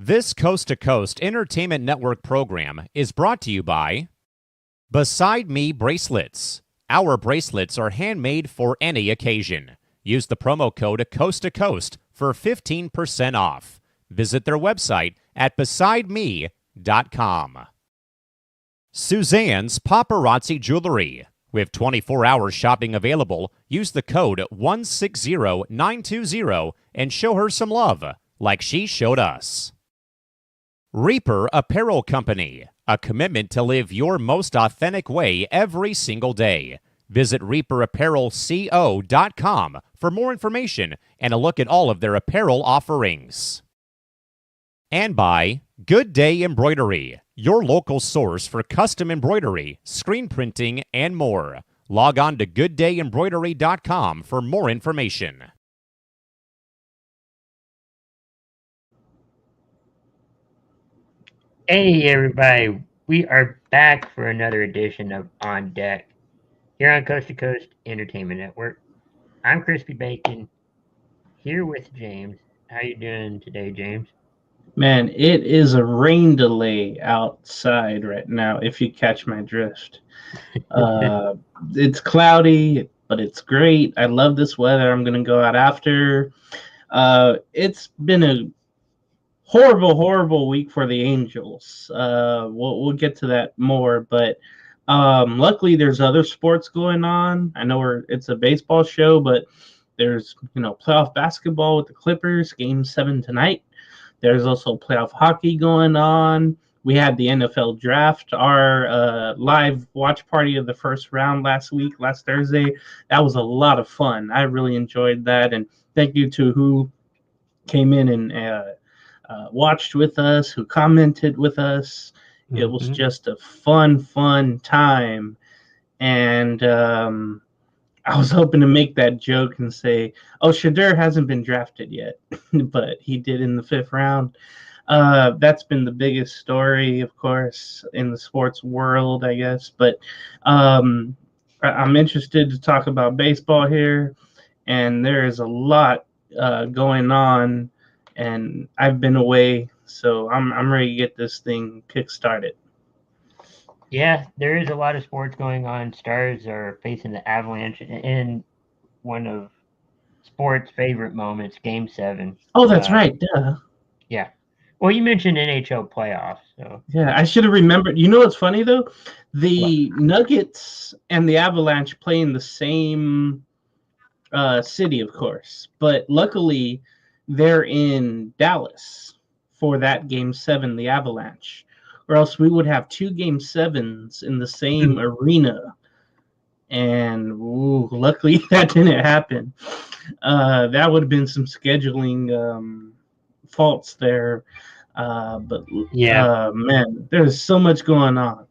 This Coast to Coast Entertainment Network program is brought to you by Beside Me Bracelets. Our bracelets are handmade for any occasion. Use the promo code Coast to Coast for 15% off. Visit their website at besideme.com. Suzanne's Paparazzi Jewelry. With 24-hour shopping available, use the code 160920 and show her some love, like she showed us. Reaper Apparel Company, a commitment to live your most authentic way every single day. Visit reaperapparelco.com for more information and a look at all of their apparel offerings. And by Good Day Embroidery, your local source for custom embroidery, screen printing, and more. Log on to gooddayembroidery.com for more information. Hey everybody, we are back for another edition of On Deck here on Coast to Coast Entertainment Network. I'm Crispy Bacon here with James. How you doing today, James? Man, it is a rain delay outside right now, if you catch my drift. It's cloudy, but it's great. I love this weather. I'm going to go out after. It's been a horrible week for the Angels. We'll get to that more, but luckily there's other sports going on. I know it's a baseball show, but there's playoff basketball with the Clippers, Game 7 tonight. There's also playoff hockey going on. We had the NFL draft, our live watch party of the first round last Thursday. That was a lot of fun. I really enjoyed that, and thank you to who came in and watched with us, who commented with us. It was just a fun time. And I was hoping to make that joke and say, oh, Shedeur hasn't been drafted yet, but he did in the 5th round. That's been the biggest story, of course, in the sports world, I guess. But I'm interested to talk about baseball here, and there is a lot going on. And I've been away, so I'm ready to get this thing kick-started. Yeah, there is a lot of sports going on. Stars are facing the Avalanche in one of sports' favorite moments, Game 7. Oh, that's right. Duh. Yeah. Well, you mentioned NHL playoffs. So. Yeah, I should have remembered. You know what's funny, though? The Nuggets and the Avalanche play in the same city, of course. But luckily, they're in Dallas for that Game 7, the Avalanche. Or else we would have 2 Game 7s in the same arena. And luckily that didn't happen. That would have been some scheduling faults there. But man, there's so much going on.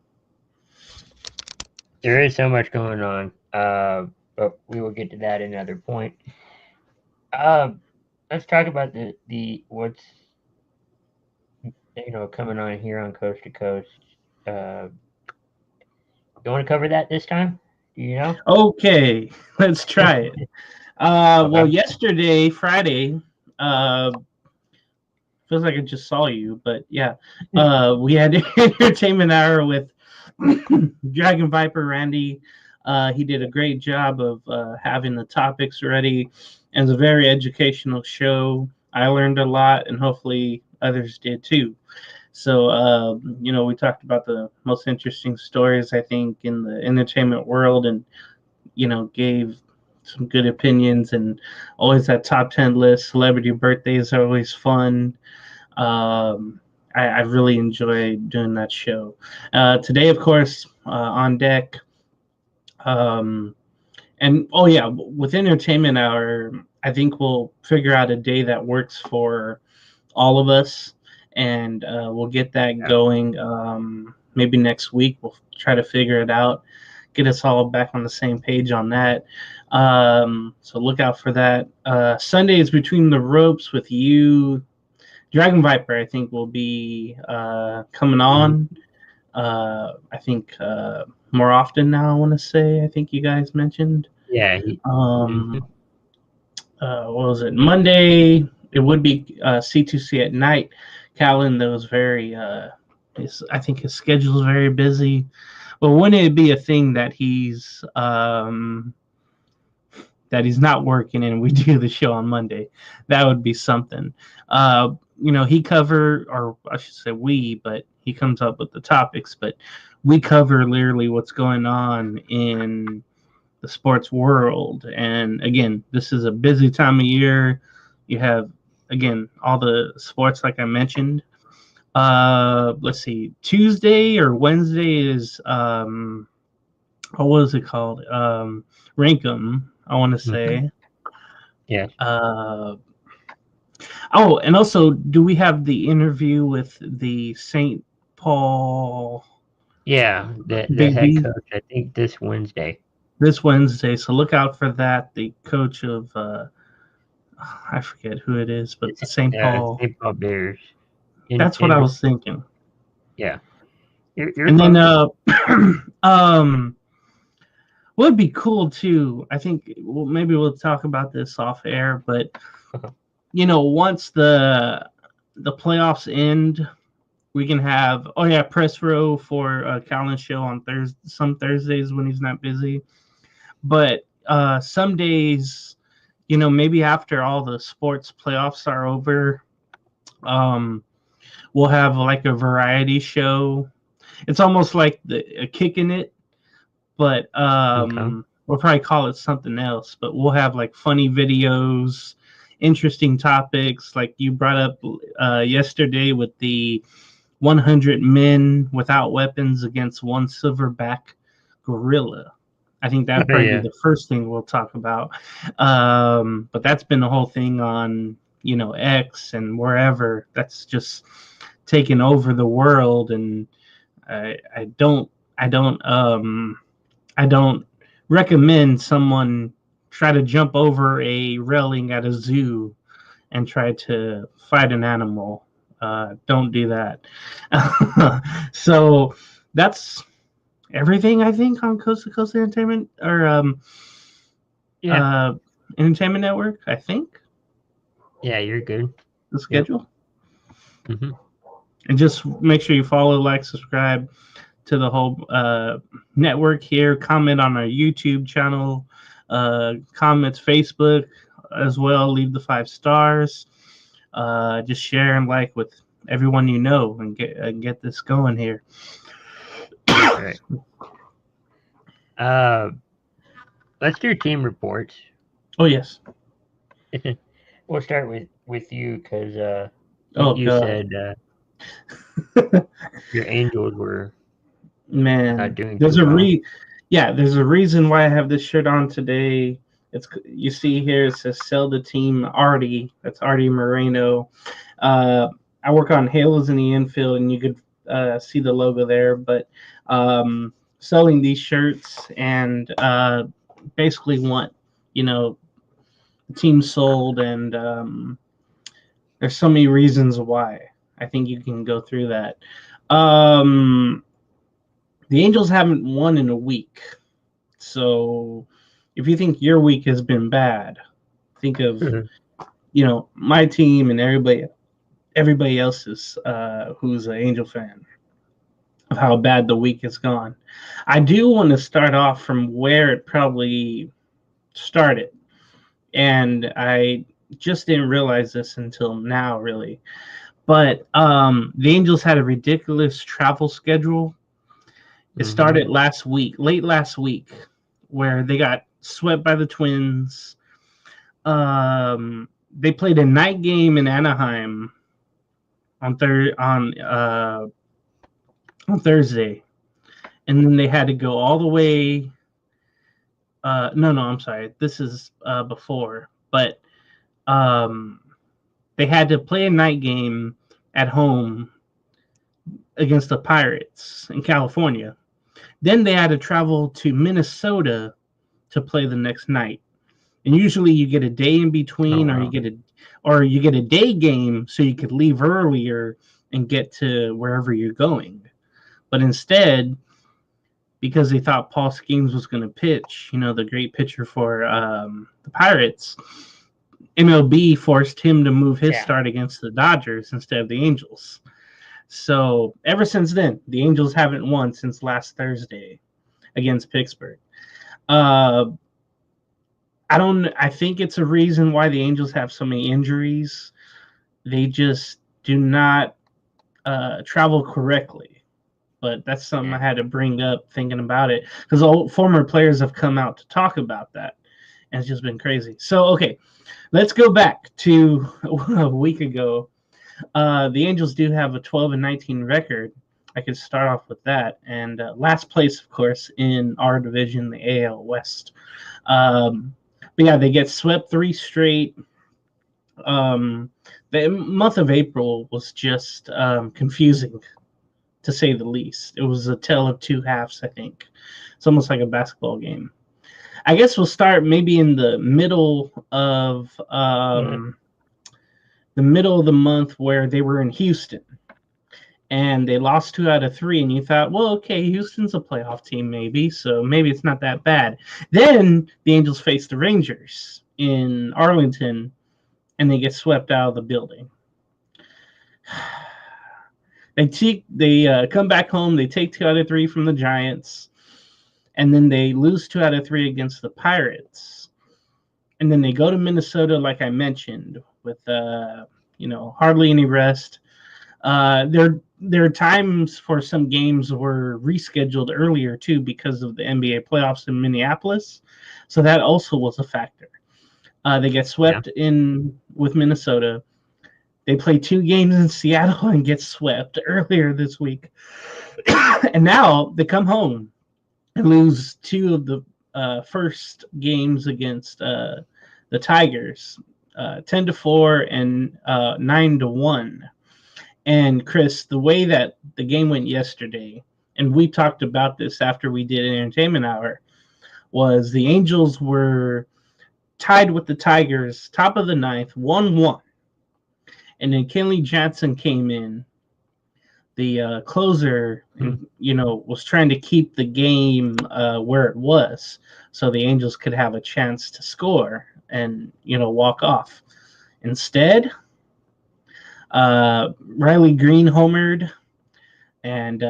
There is so much going on. But we will get to that another point. Let's talk about the what's coming on here on Coast to Coast. You want to cover that this time? Do you know? Okay, let's try it. Well, yesterday, Friday, feels like I just saw you, but yeah, we had Entertainment Hour with Dragon Viper Randy. He did a great job of having the topics ready. And it's a very educational show. I learned a lot, and hopefully others did too. So, we talked about the most interesting stories, I think, in the entertainment world, and, gave some good opinions, and always that top 10 list. Celebrity birthdays are always fun. I really enjoy doing that show. Today, of course, on deck. And with Entertainment Hour, I think we'll figure out a day that works for all of us, and we'll get that going. Maybe next week we'll try to figure it out, get us all back on the same page on that. So look out for that. Sunday is Between the Ropes with you. Dragon Viper, I think, will be coming on. I think more often now, I want to say. I think you guys mentioned. Yeah. What was it? Monday, it would be C2C at night. Callan, that was very. I think his schedule is very busy. But wouldn't it be a thing that he's not working and we do the show on Monday? That would be something. He or I should say we, but he comes up with the topics, but we cover literally what's going on in the sports world. And again, this is a busy time of year. You have, again, all the sports like I mentioned. Let's see, Tuesday or Wednesday is what was it called? Rankum, I want to say. Yeah. And also, do we have the interview with the St. Paul? Yeah, the Big head B coach. I think this Wednesday. this Wednesday. So look out for that. The coach of I forget who it is, but the St. Paul. St. Paul Bears. That's what I was thinking. Yeah. And then would be cool too. I think maybe we'll talk about this off air, but once the playoffs end, we can have press row for Callan's show on some Thursdays when he's not busy. But some days, maybe after all the sports playoffs are over, we'll have like a variety show. It's almost like a Kicking It, but we'll probably call it something else. But we'll have like funny videos, interesting topics, like you brought up yesterday with the 100 men without weapons against one silverback gorilla. I think that'd probably be the first thing we'll talk about. But that's been the whole thing on X and wherever. That's just taken over the world, and I don't recommend someone try to jump over a railing at a zoo and try to fight an animal. Don't do that. So that's everything I think on Coast to Coast Entertainment or Entertainment Network. I think. Yeah, you're good. The schedule. Yep. Mm-hmm. And just make sure you follow, like, subscribe to the whole network here. Comment on our YouTube channel. Comments Facebook as well. Leave the 5 stars. Just share and like with everyone you know and get this going here. All right. Let's do team reports. Oh yes. We'll start with you because you God. said your Angels were not doing there's too a well. there's a reason why I have this shirt on today. You see here it says sell the team Artie. That's Artie Moreno. I work on Halos in the Infield, and you could see the logo there. But selling these shirts and basically want the team sold, and there's so many reasons why. I think you can go through that. The Angels haven't won in a week, so if you think your week has been bad, think of my team and everybody else's who's an Angel fan, of how bad the week has gone. I do want to start off from where it probably started, and I just didn't realize this until now, really. But the Angels had a ridiculous travel schedule. It started late last week, where they got swept by the Twins. They played a night game in Anaheim on Thursday, and then they had to go all the way. I'm sorry. This is before, but they had to play a night game at home against the Pirates in California. Then they had to travel to Minnesota to play the next night. And usually you get a day in between, or you get a day game so you could leave earlier and get to wherever you're going. But instead, because they thought Paul Skeens was going to pitch, the great pitcher for the Pirates, MLB forced him to move his Yeah. start against the Dodgers instead of the Angels. So ever since then, the Angels haven't won since last Thursday against Pittsburgh. I think it's a reason why the Angels have so many injuries. They just do not travel correctly. But that's something I had to bring up thinking about it, because former players have come out to talk about that, and it's just been crazy. So, okay, let's go back to a week ago. The Angels do have a 12-19 record. I could start off with that. And last place, of course, in our division, the AL West. But yeah, they get swept 3 straight. The month of April was just confusing, to say the least. It was a tale of two halves, I think. It's almost like a basketball game. I guess we'll start maybe in the middle of the month, where they were in Houston. And they lost 2 out of 3, and you thought, well, okay, Houston's a playoff team maybe, so maybe it's not that bad. Then the Angels face the Rangers in Arlington, and they get swept out of the building. They come back home. They take 2 out of 3 from the Giants, and then they lose 2 out of 3 against the Pirates. And then they go to Minnesota, like I mentioned, with hardly any rest. Their times for some games were rescheduled earlier too, because of the NBA playoffs in Minneapolis, so that also was a factor. They get swept in with Minnesota. They play 2 games in Seattle and get swept earlier this week. And now they come home and lose 2 of the first games against the Tigers, 10-4 and 9-1. And Chris, the way that the game went yesterday, and we talked about this after we did Entertainment Hour, was the Angels were tied with the Tigers, top of the 9th, 1-1. And then Kenley Jansen came in, the closer, and, was trying to keep the game where it was, so the Angels could have a chance to score and, walk off. Instead, Riley Green homered, and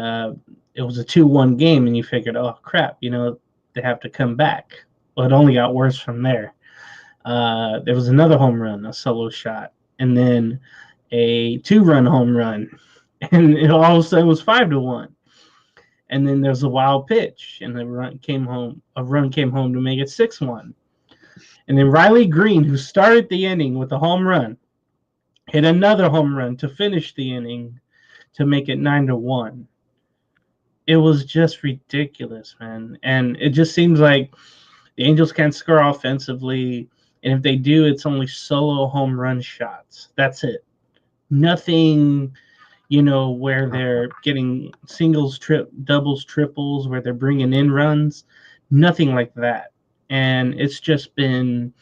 it was a 2-1 game, and you figured, oh, crap, they have to come back. Well, it only got worse from there. There was another home run, a solo shot, and then a 2-run home run, and it all of a sudden was 5-1. And then there's a wild pitch, and a run came home to make it 6-1. And then Riley Green, who started the inning with a home run, hit another home run to finish the inning to make it 9-1. It was just ridiculous, man. And it just seems like the Angels can't score offensively. And if they do, it's only solo home run shots. That's it. Nothing, where they're getting singles, doubles, triples, where they're bringing in runs. Nothing like that. And it's just been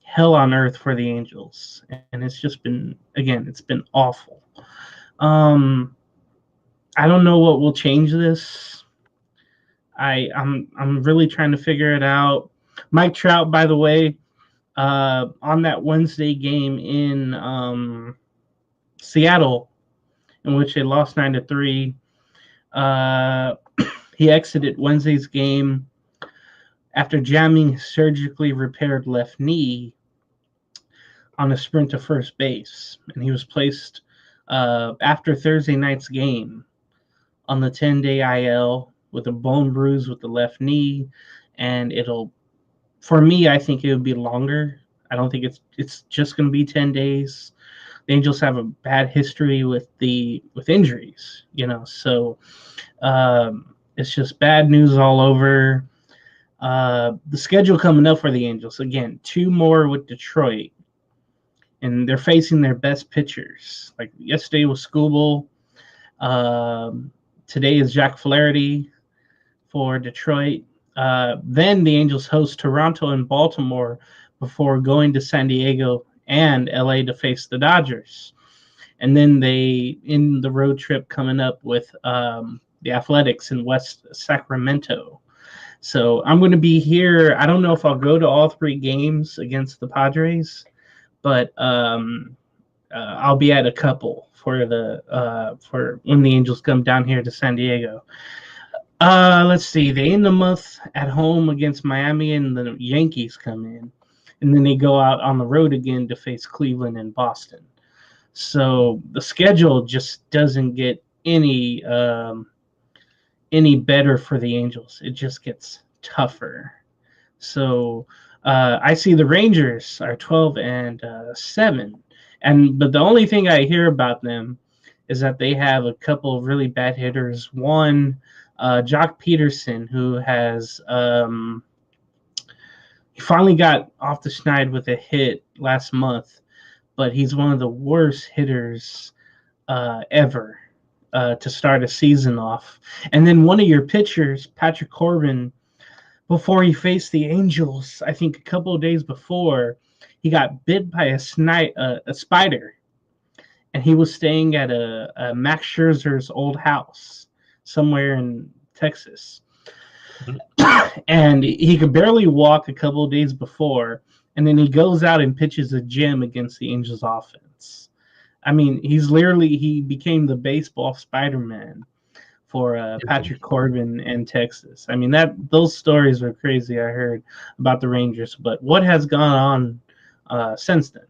hell on earth for the Angels, and it's just been, again, it's been awful. I don't know what will change this. I'm really trying to figure it out. Mike Trout, by the way, on that Wednesday game in Seattle, in which they lost 9-3, he exited Wednesday's game after jamming his surgically repaired left knee on a sprint to first base. And he was placed after Thursday night's game on the 10-day IL with a bone bruise with the left knee. And for me, I think it would be longer. I don't think it's just going to be 10 days. The Angels have a bad history with injuries, so it's just bad news all over. The schedule coming up for the Angels, again, 2 more with Detroit, and they're facing their best pitchers. Like yesterday was Skubal. Today is Jack Flaherty for Detroit. Then the Angels host Toronto and Baltimore before going to San Diego and LA to face the Dodgers. And then they, in the road trip coming up with the Athletics in West Sacramento. So I'm going to be here. I don't know if I'll go to all 3 games against the Padres, but I'll be at a couple for for when the Angels come down here to San Diego. Let's see. They end the month at home against Miami, and the Yankees come in, and then they go out on the road again to face Cleveland and Boston. So the schedule just doesn't get any better for the Angels. It just gets tougher. So I see the Rangers are 12-7, but the only thing I hear about them is that they have a couple of really bad hitters. One, Jock Peterson, who has he finally got off the schneid with a hit last month, but he's one of the worst hitters ever to start a season off. And then one of your pitchers, Patrick Corbin, before he faced the Angels, I think a couple of days before, he got bit by a spider, and he was staying at a Max Scherzer's old house somewhere in Texas. And he could barely walk a couple of days before, and then he goes out and pitches a gem against the Angels offense. I mean, he became the baseball Spider-Man for Patrick Corbin and Texas. I mean, those stories were crazy. I heard about the Rangers, but what has gone on since then?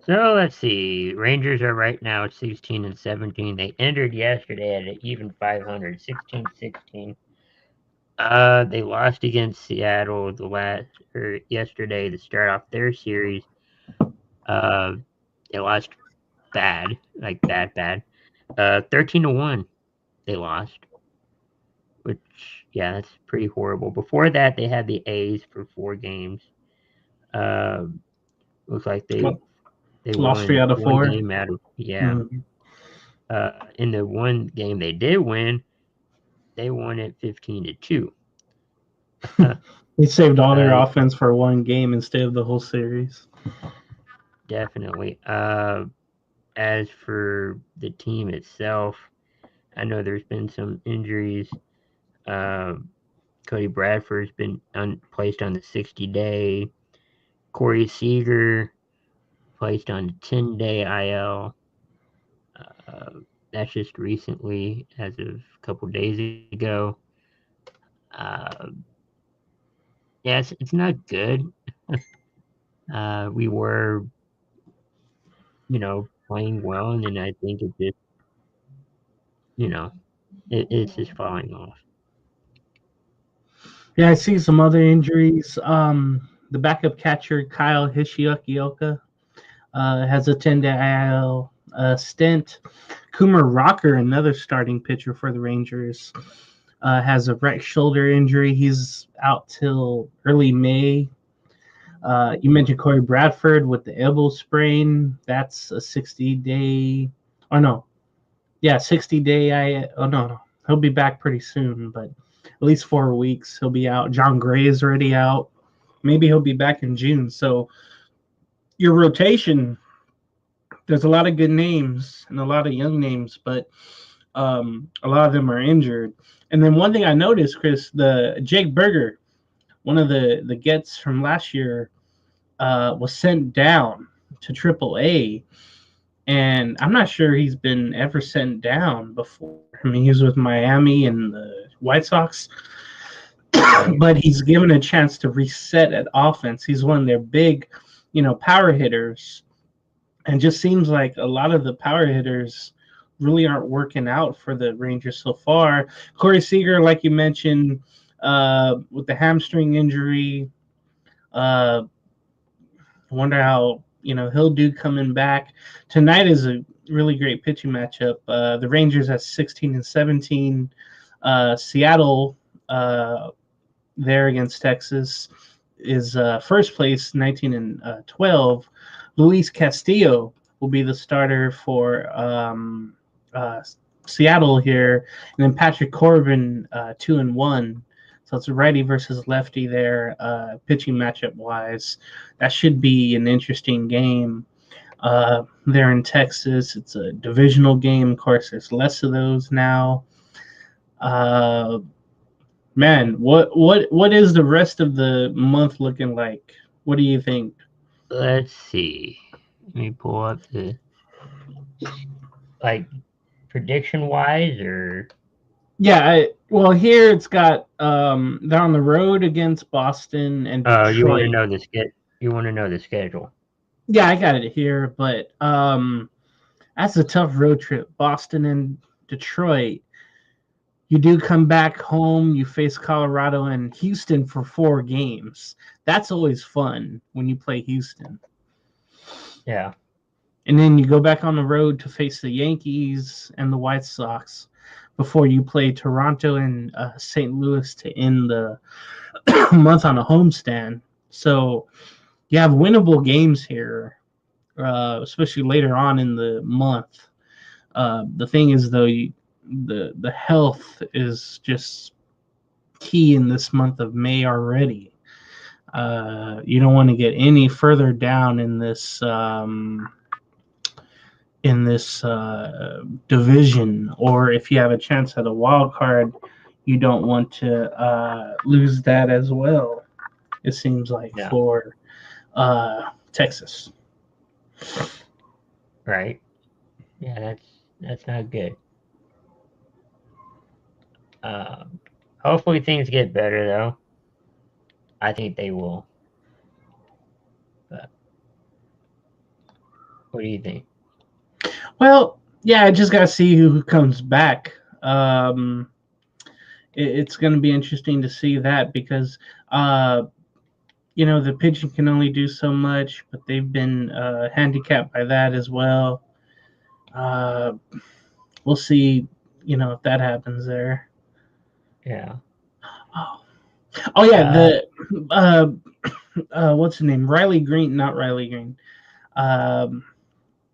So let's see. Rangers are right now at 16-17. They entered yesterday at an even 500, 16-16. They lost against Seattle yesterday to start off their series. They lost bad, like bad. 13-1. They lost, which that's pretty horrible. Before that, they had the A's for 4 games. Looks like they lost 3 out of 4. Game out of, Mm-hmm. In the one game they did win, they won it 15-2. They saved all their offense for one game instead of the whole series. Definitely. As for the team itself, I know there's been some injuries. Cody Bradford's been placed on the 60-day. Corey Seager placed on the 10-day IL. That's just recently, as of a couple days ago. It's not good. We were, playing well, and then I think it just, it's just falling off. Yeah, I see some other injuries. The backup catcher, Kyle Hishioka, has a 10-day IL stint. Kumar Rocker, another starting pitcher for the Rangers, has a right shoulder injury. He's out till early May. You mentioned Corey Bradford with the elbow sprain. That's a 60-day. Oh, no. Yeah, 60-day. No. He'll be back pretty soon, but at least 4 weeks he'll be out. John Gray is already out. Maybe he'll be back in June. So your rotation, there's a lot of good names and a lot of young names, but a lot of them are injured. And then one thing I noticed, Chris, the Jake Burger, one of the gets from last year, was sent down to AAA. And I'm not sure he's been ever sent down before. I mean, he was with Miami and the White Sox, but he's given a chance to reset at offense. He's one of their big, power hitters, and just seems like a lot of the power hitters really aren't working out for the Rangers so far. Corey Seager, like you mentioned, with the hamstring injury, I wonder how he'll do coming back. Tonight is a really great pitching matchup. The Rangers at 16-17. Seattle there against Texas is first place, 19-12. Luis Castillo will be the starter for Seattle here, and then Patrick Corbin 2-1. So it's a righty versus lefty there, pitching matchup wise. That should be an interesting game there in Texas. It's a divisional game. Of course, there's less of those now. Man, what is the rest of the month looking like? What do you think? Let's see. Let me pull up the prediction wise, or Yeah, well, here it's got they're on the road against Boston and you want to Detroit. know the You want to know the schedule? Yeah, I got it here, but that's a tough road trip. Boston and Detroit. You do come back home, you face Colorado and Houston for 4 games. That's always fun when you play Houston. Yeah. And then you go back on the road to face the Yankees and the White Sox before you play Toronto and St. Louis to end the month on a homestand. So you have winnable games here, especially later on in the month. The thing is, though, the health is just key in this month of May already. You don't want to get any further down in this division, or if you have a chance at a wild card, you don't want to lose that as well. It seems like for Texas. Right. Yeah, that's not good. Hopefully things get better though. I think they will. But what do you think? Well, yeah, I just got to see who comes back. It's going to be interesting to see that because, the pitching can only do so much, but they've been handicapped by that as well. We'll see, if that happens there. Yeah. Oh yeah, the what's the name? Riley Green, not Riley Green.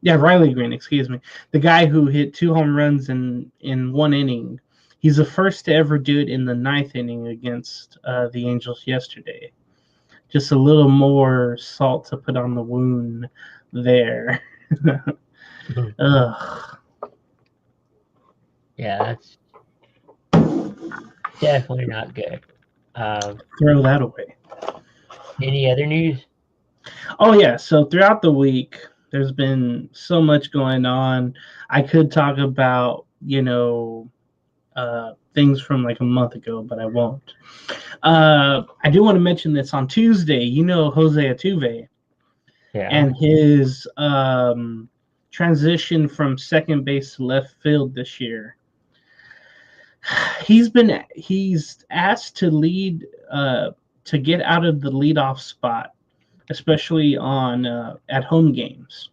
Riley Green, excuse me. The guy who hit 2 home runs in 1 inning. He's the first to ever do it in the 9th inning against the Angels yesterday. Just a little more salt to put on the wound there. Ugh. Yeah, that's definitely not good. Throw that away. Any other news? Oh yeah, so throughout the week, there's been so much going on. I could talk about, things from like a month ago, but I won't. I do want to mention this on Tuesday. Jose Altuve and his transition from second base to left field this year. He's asked to lead to get out of the leadoff spot, especially on at home games.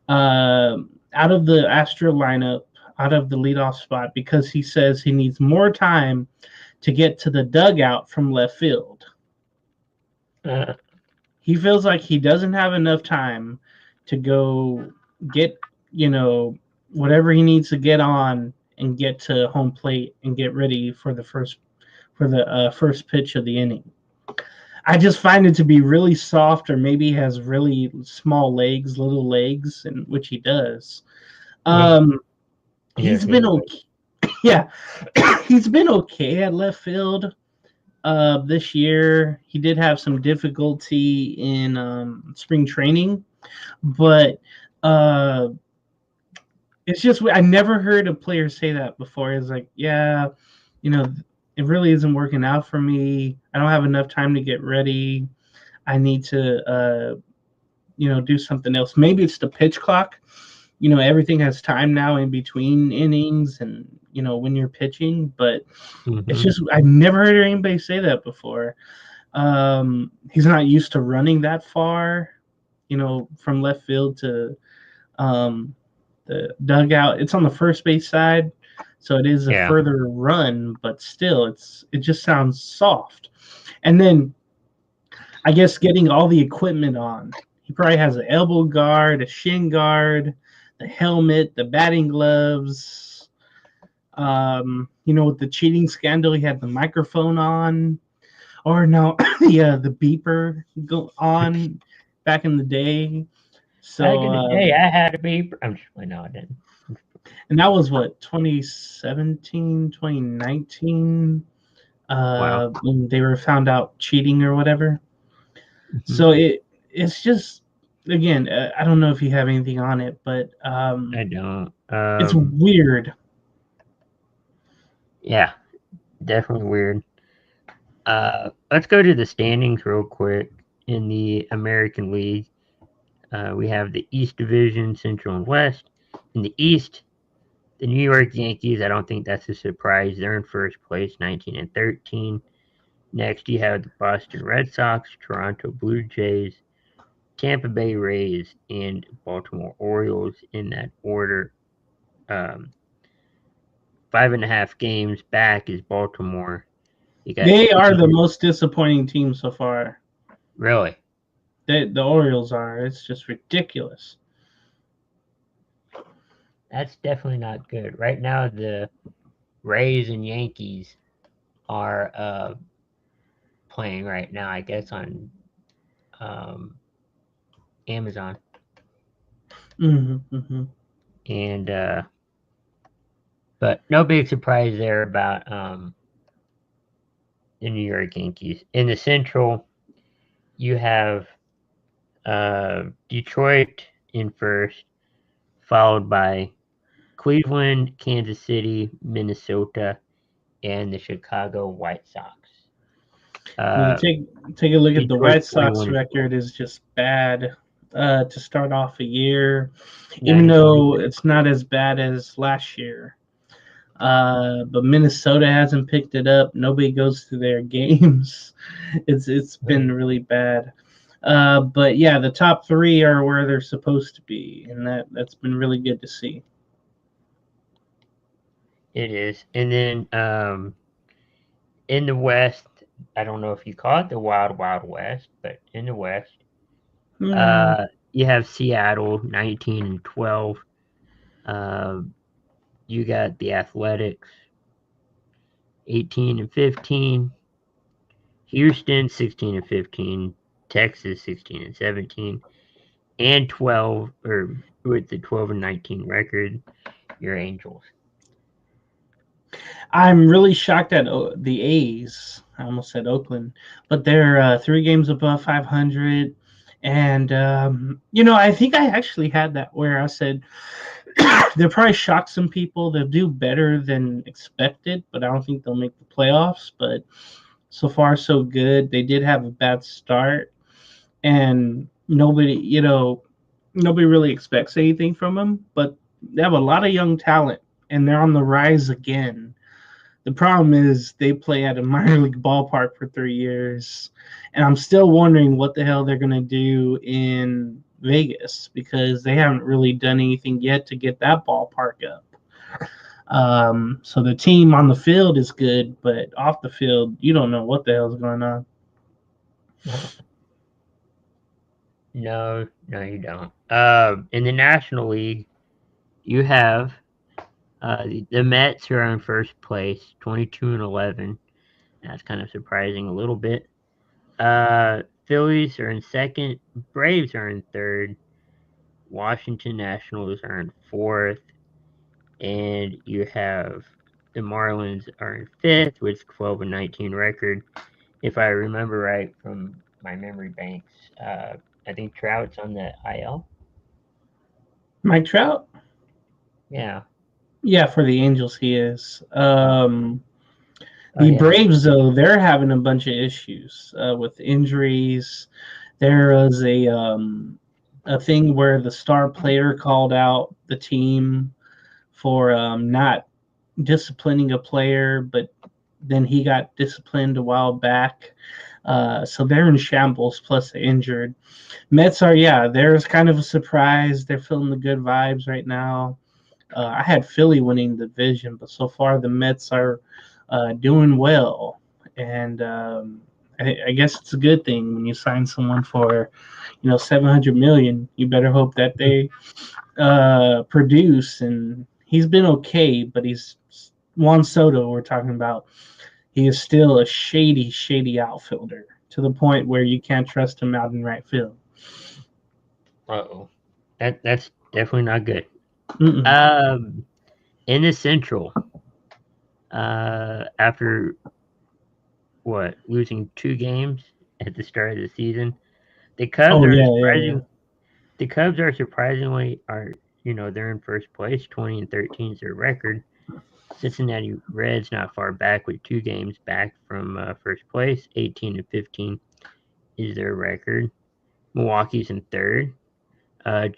Out of the Astro lineup, out of the leadoff spot, because he says he needs more time to get to the dugout from left field. He feels like he doesn't have enough time to go get, whatever he needs to get on and get to home plate and get ready for the first pitch of the inning. I just find it to be really soft, or maybe he has really small legs, little legs, and which he does. He's been okay. Yeah, he's been okay at left field this year. He did have some difficulty in spring training, but it's just I never heard a player say that before. It's like, yeah, it really isn't working out for me. I don't have enough time to get ready. I need to, do something else. Maybe it's the pitch clock. Everything has time now in between innings and, when you're pitching. But it's just I've never heard anybody say that before. He's not used to running that far, from left field to the dugout. It's on the first base side. So it is a further run, but still, it just sounds soft. And then, I guess getting all the equipment on. He probably has an elbow guard, a shin guard, the helmet, the batting gloves. With the cheating scandal, he had the microphone on, or no, the beeper go on back in the day. So back in the day, I had a beeper. No, I didn't. And that was what, 2017, 2019, when they were found out cheating or whatever. So it's just again, I don't know if you have anything on it, but I don't. it's weird. Yeah, definitely weird. Let's go to the standings real quick in the American League. We have the East Division, Central and West. In the East, the New York Yankees. I don't think that's a surprise. They're in first place, 19-13. Next, you have the Boston Red Sox, Toronto Blue Jays, Tampa Bay Rays, and Baltimore Orioles in that order. Um, 5.5 games back is Baltimore. You got They are the Steelers. most disappointing team so far. Really? The Orioles are. It's just ridiculous. That's definitely not good. Right now, the Rays and Yankees are playing right now, I guess, on um, Amazon. Mm-hmm. And but no big surprise there about the New York Yankees. In the Central, you have Detroit in first, followed by Cleveland, Kansas City, Minnesota, and the Chicago White Sox. I mean, Uh, take a look at the Detroit's White Sox 21-4. record is just bad to start off a year, even 90. though it's not as bad as last year. But Minnesota hasn't picked it up. Nobody goes to their games. It's been really bad. But yeah, the top three are where they're supposed to be, and that's been really good to see. It is. And then in the West, I don't know if you call it the Wild Wild West, but in the West, Mm, uh, you have Seattle 19-12. Uh, you got the Athletics 18-15. Houston 16-15. Texas 16-17. And 12, or with the 12-19 record, your Angels. I'm really shocked at the A's. I almost said Oakland, but they're 3 games above 500. And I think I actually had that where I said they'll probably shock some people. They'll do better than expected, but I don't think they'll make the playoffs. But so far, so good. They did have a bad start, and nobody really expects anything from them. But they have a lot of young talent, and they're on the rise again. The problem is they play at a minor league ballpark for 3 years, and I'm still wondering what the hell they're gonna do in Vegas because they haven't really done anything yet to get that ballpark up. So the team on the field is good, but off the field, you don't know what the hell's going on. No, no, you don't. In the National League, you have the Mets who are in first place, 22-11. That's kind of surprising a little bit. Phillies are in second. Braves are in third. Washington Nationals are in fourth. And you have the Marlins are in fifth with 12-19 record. If I remember right from my memory banks, I think Trout's on the IL. Mike Trout? Yeah. Yeah, for the Angels, he is. Oh The yeah. Braves, though, they're having a bunch of issues with injuries. There was a thing where the star player called out the team for not disciplining a player, but then he got disciplined a while back. So they're in shambles, plus they're injured. Mets are, yeah, there's kind of a surprise. They're feeling the good vibes right now. I had Philly winning the division, but so far the Mets are doing well. And I guess it's a good thing when you sign someone for, 700 million. You better hope that they produce. And he's been okay, but he's Juan Soto. We're talking about. He is still a shady, shady outfielder to the point where you can't trust him out in right field. Uh-oh. That's definitely not good. Mm-mm. Um, in the Central, after what losing 2 games at the start of the season, the Cubs Oh are yeah, yeah, yeah. The Cubs are surprisingly they're in first place. 20-13 is their record. Cincinnati Reds not far back with 2 games back from first place. 18-15 is their record. Milwaukee's in third,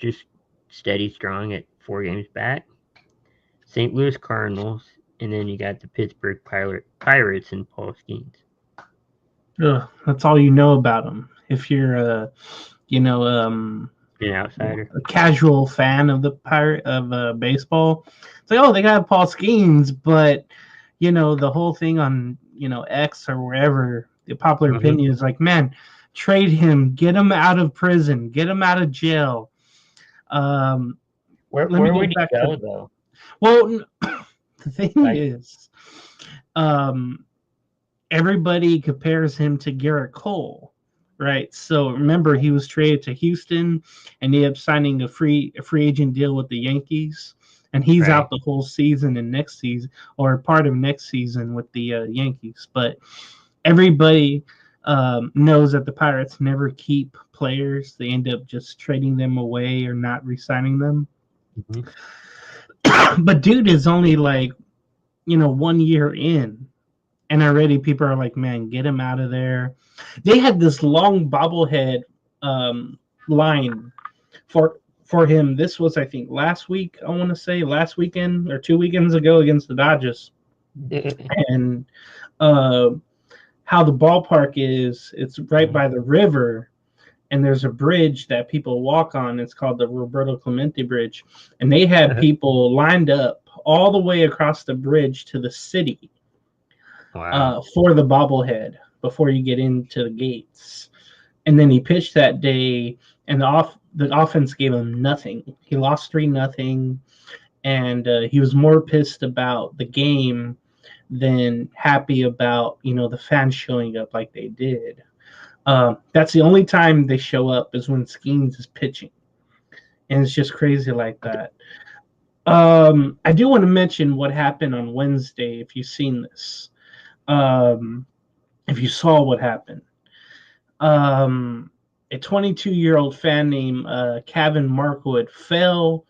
just steady strong at 4 games back. St. Louis Cardinals, and then you got the Pittsburgh Pirates and Paul Skeens. Ugh, that's all you know about them. If you're An outsider. a casual fan of baseball, it's like, oh, they got Paul Skeens, but the whole thing on X or wherever, the popular opinion is like, man, trade him, get him out of prison, get him out of jail. Where would he go though? Well, the thing is, everybody compares him to Garrett Cole, right? So remember, he was traded to Houston, and he ended up signing a free agent deal with the Yankees, and he's out the whole season and next season, or part of next season with the Yankees. But everybody knows that the Pirates never keep players; they end up just trading them away or not re-signing them. But dude is only 1 year in, and already people are like, man, get him out of there. They had this long bobblehead line for him. This was, I think, last weekend or 2 weekends ago against the Dodgers. And how the ballpark is, it's right by the river, and there's a bridge that people walk on. It's called the Roberto Clemente Bridge. And they had people lined up all the way across the bridge to the city for the bobblehead before you get into the gates. And then he pitched that day, and the offense gave him nothing. He lost 3-0, and he was more pissed about the game than happy about the fans showing up like they did. That's the only time they show up is when Skeens is pitching, and it's just crazy like that. I do want to mention what happened on Wednesday. If you've seen this, if you saw what happened, a 22-year-old fan named Kevin Markwood fell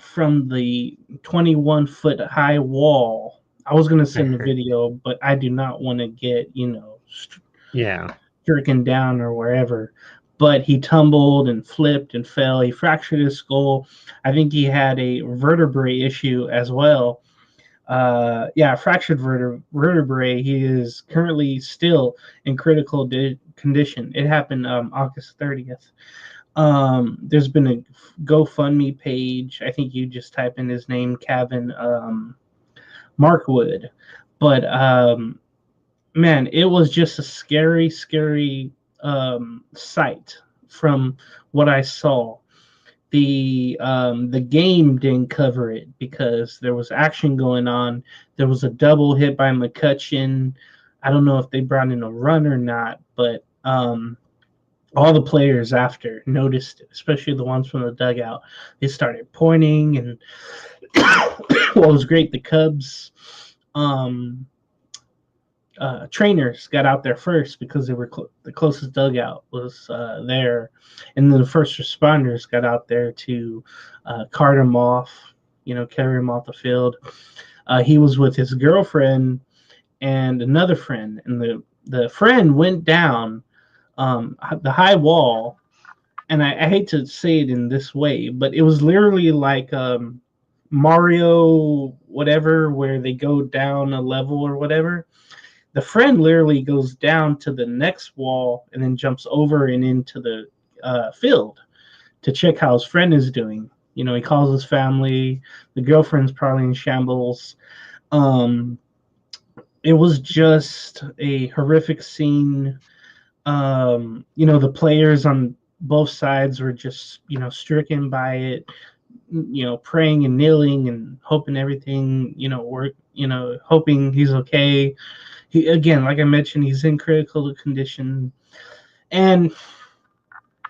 from the 21-foot high wall. I was going to send the video, but I do not want to get stricken down or wherever. But he tumbled and flipped and fell. He fractured his skull. I think he had a vertebrae issue as well. Fractured vertebrae. He is currently still in critical condition. It happened August 30th. There's been a GoFundMe page. I think you just type in his name, Kevin Markwood. But man, it was just a scary sight from what I saw. The game didn't cover it because there was action going on. There was a double hit by McCutchen. I don't know if they brought in a run or not, but all the players after noticed it, especially the ones from the dugout. They started pointing, and what was great, the Cubs trainers got out there first because they were the closest dugout was there, and then the first responders got out there to cart him off, carry him off the field. He was with his girlfriend and another friend, and the friend went down the high wall, and I hate to say it in this way, but it was literally like Mario whatever, where they go down a level or whatever. The friend literally goes down to the next wall and then jumps over and into the field to check how his friend is doing. He calls his family. The girlfriend's probably in shambles. It was just a horrific scene. The players on both sides were just, stricken by it, praying and kneeling and hoping everything, hoping he's okay. He, again, like I mentioned, he's in critical condition. And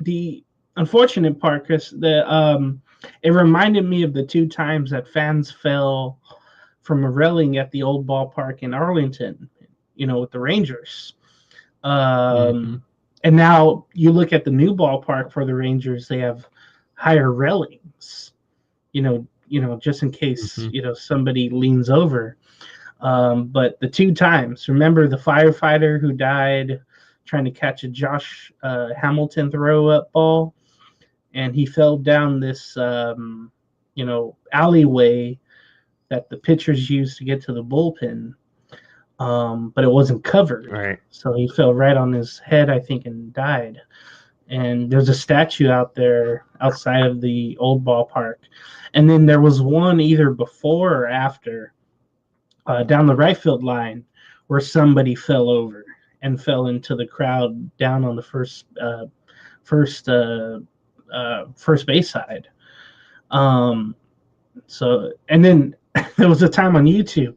the unfortunate part, Chris, it reminded me of the 2 times that fans fell from a railing at the old ballpark in Arlington, with the Rangers. And now you look at the new ballpark for the Rangers; they have higher railings. Just in case somebody leans over. But the 2 times, remember the firefighter who died trying to catch a Josh Hamilton throw-up ball, and he fell down this alleyway that the pitchers used to get to the bullpen, but it wasn't covered. Right. So he fell right on his head, I think, and died. And there's a statue out there outside of the old ballpark. And then there was one either before or after down the right field line where somebody fell over and fell into the crowd down on the first base side. So, and then there was a time on YouTube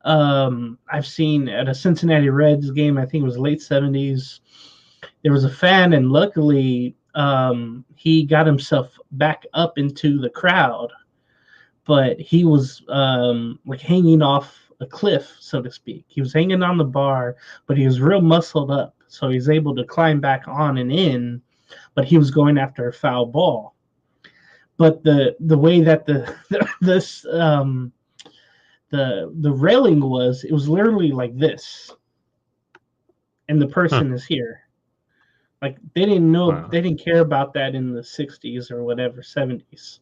I've seen at a Cincinnati Reds game, I think it was late 70s, there was a fan, and luckily he got himself back up into the crowd, but he was like hanging off a cliff, so to speak. He was hanging on the bar, but he was real muscled up, so he was able to climb back on and in, but he was going after a foul ball. But the way that the railing was, it was literally like this, and the person is here. Like they didn't know, they didn't care about that in the 60s or whatever, 70s.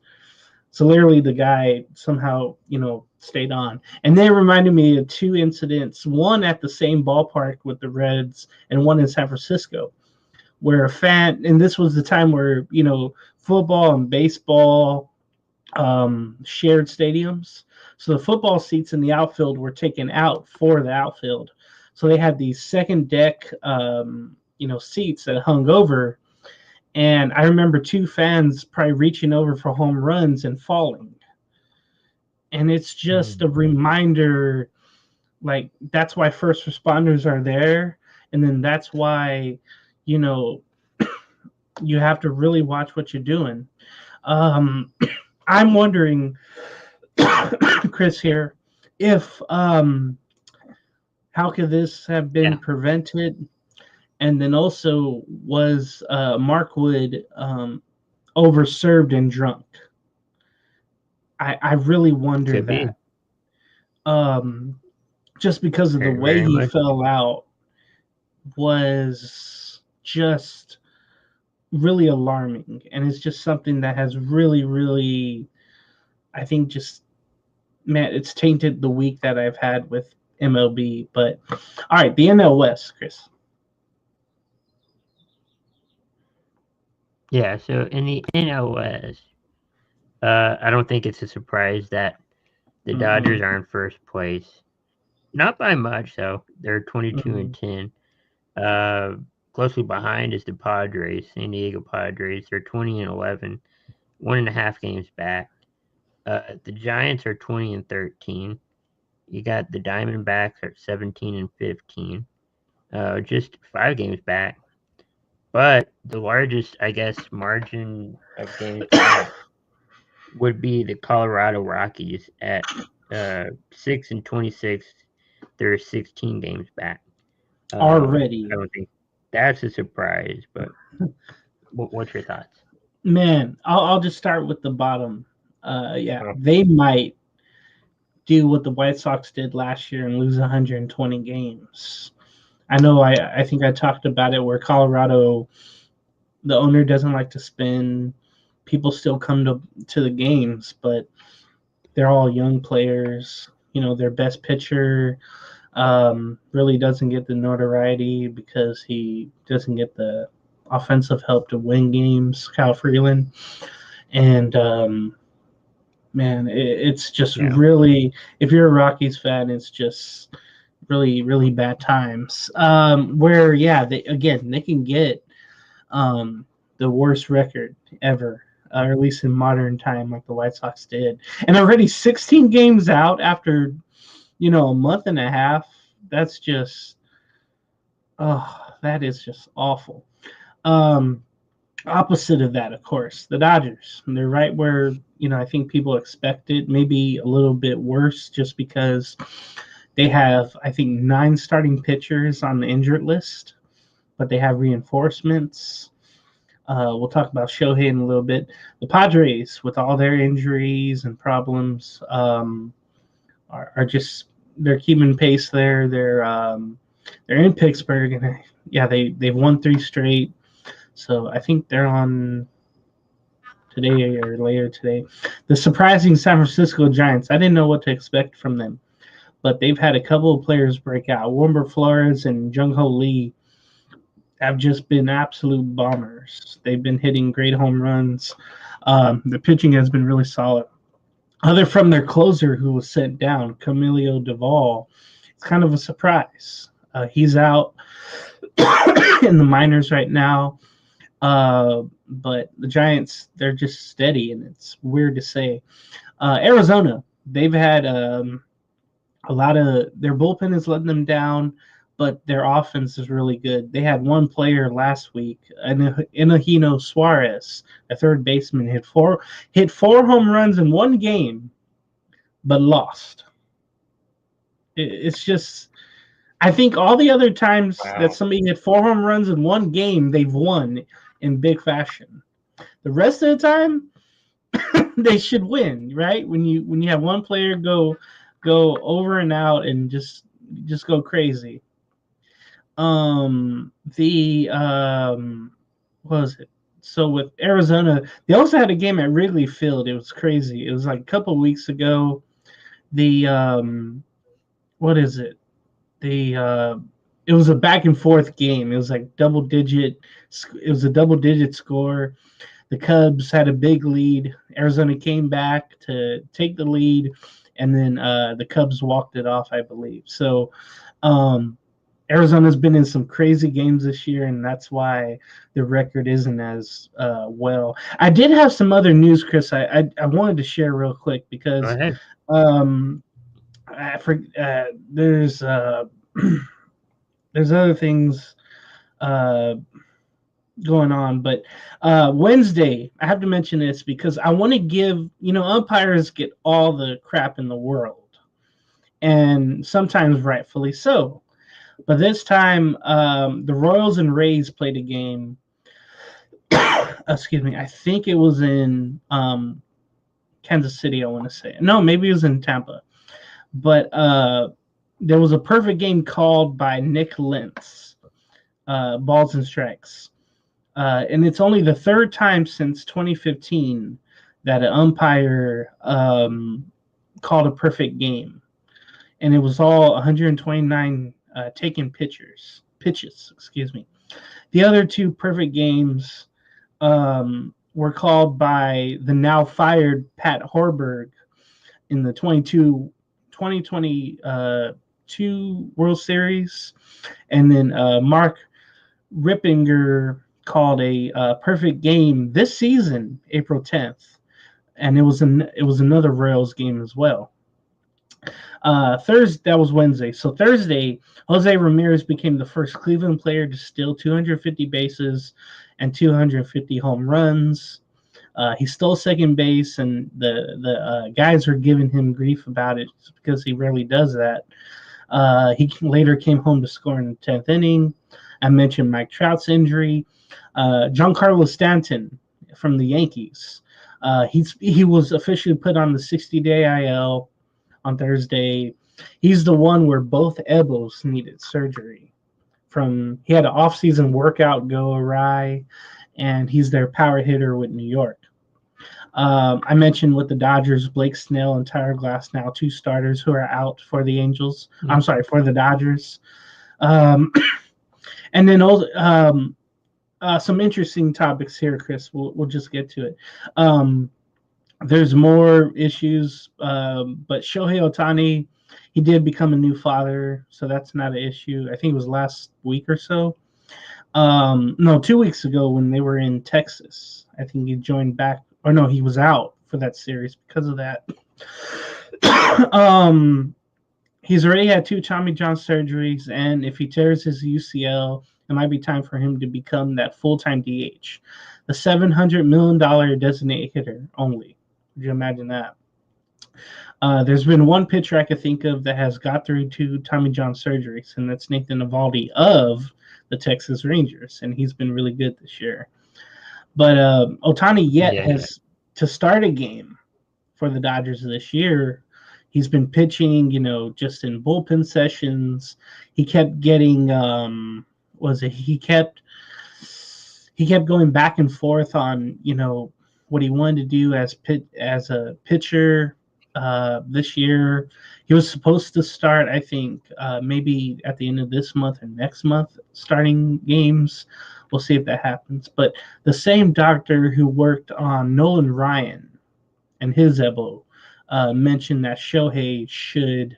So literally the guy somehow, stayed on. And they reminded me of 2 incidents, one at the same ballpark with the Reds and one in San Francisco, where a fan, and this was the time where, football and baseball shared stadiums. So the football seats in the outfield were taken out for the outfield. So they had these second deck, seats that hung over. And I remember 2 fans probably reaching over for home runs and falling. And it's just a reminder, like, that's why first responders are there. And then that's why, you have to really watch what you're doing. I'm wondering, Chris here, if how could this have been prevented? And then also, was Mark Wood overserved and drunk? I really wonder that. Just because of the way he fell out was just really alarming. And it's just something that has really, really, I think just, man, it's tainted the week that I've had with MLB. But, all right, the NL West, Chris. Yeah, so in the NL West, I don't think it's a surprise that the Dodgers are in first place. Not by much, though. They're 22-10. Closely behind is the Padres, San Diego Padres. They're 20-11, 1.5 games back. The Giants are 20-13. You got the Diamondbacks are 17-15, just 5 games back. But the largest, I guess, margin of games back would be the Colorado Rockies at 6-26. They're 16 games back. Already. I don't think that's a surprise, but what's your thoughts? Man, I'll just start with the bottom. They might do what the White Sox did last year and lose 120 games. I know I think I talked about it where Colorado, the owner doesn't like to spend. People still come to the games, but they're all young players. Their best pitcher really doesn't get the notoriety because he doesn't get the offensive help to win games, Kyle Freeland. And, man, it's just really, if you're a Rockies fan, it's just really, really bad times. Where, they can get the worst record ever, or at least in modern time, like the White Sox did. And already 16 games out after, a month and a half. That's just, that is just awful. Opposite of that, of course, the Dodgers. They're right where, I think people expected, maybe a little bit worse just because they have, I think, 9 starting pitchers on the injured list. but they have reinforcements. We'll talk about Shohei in a little bit. The Padres, with all their injuries and problems, are just they're keeping pace there. They're in Pittsburgh, and they've won 3 straight. So I think they're on today or later today. The surprising San Francisco Giants. I didn't know what to expect from them, but they've had a couple of players break out. Wilmer Flores and Jung-Ho Lee have just been absolute bombers. They've been hitting great home runs. The pitching has been really solid. Other from their closer who was sent down, Camilo Duvall, it's kind of a surprise. He's out in the minors right now. But the Giants, they're just steady, and it's weird to say. Arizona, they've had a lot of their bullpen is letting them down, but their offense is really good. They had one player last week, Eugenio Suarez, a third baseman, hit four home runs in one game, but lost. It's just, I think all the other times that somebody hit 4 home runs in one game, they've won in big fashion. The rest of the time, they should win, right? When you have one player go over and out and just go crazy. What was it? So with Arizona, they also had a game at Wrigley Field. It was crazy. It was like a couple of weeks ago. What is it? It was a back and forth game. It was like double digit. It was a double digit score. The Cubs had a big lead. Arizona came back to take the lead, and then the Cubs walked it off, I believe. So Arizona's been in some crazy games this year, and that's why the record isn't as well. I did have some other news, Chris. I wanted to share real quick because there's other things going on, but Wednesday, I have to mention this because I want to give, umpires get all the crap in the world, and sometimes rightfully so. But this time, the Royals and Rays played a game. Excuse me. I think it was in Kansas City, I want to say. No, maybe it was in Tampa. But there was a perfect game called by Nick Lentz, balls and strikes. And it's only the third time since 2015 that an umpire called a perfect game. And it was all 129 taken pitches. The other 2 perfect games were called by the now fired Pat Horberg in the 2022 World Series, and then Mark Rippinger called a perfect game this season, April 10th, and it was another Royals game as well. Thursday, that was Wednesday. So Thursday, Jose Ramirez became the first Cleveland player to steal 250 bases and 250 home runs. He stole second base, and the guys were giving him grief about it because he rarely does that. He later came home to score in the 10th inning. I mentioned Mike Trout's injury. Giancarlo Stanton from the Yankees. He was officially put on the 60-day IL on Thursday. He's the one where both elbows needed surgery. He had an off-season workout go awry, and he's their power hitter with New York. I mentioned with the Dodgers, Blake Snell and Tyler Glasnow, 2 starters who are out for the Angels. Mm-hmm. I'm sorry, for the Dodgers. And then some interesting topics here, Chris. We'll just get to it. There's more issues, but Shohei Ohtani, he did become a new father, so that's not an issue. I think it was last week or so. No, 2 weeks ago when they were in Texas. I think he joined back, or no, he was out for that series because of that. He's already had 2 Tommy John surgeries, and if he tears his UCL, it might be time for him to become that full-time DH. The $700 million designated hitter only. Could you imagine that? There's been one pitcher I could think of that has got through 2 Tommy John surgeries, and that's Nathan Eovaldi of the Texas Rangers, and he's been really good this year. But Ohtani yet has to start a game for the Dodgers this year. He's been pitching, just in bullpen sessions. He kept getting he kept going back and forth on what he wanted to do as a pitcher this year. He was supposed to start, I think, maybe at the end of this month or next month, starting games. We'll see if that happens. But the same doctor who worked on Nolan Ryan and his elbow mentioned that Shohei should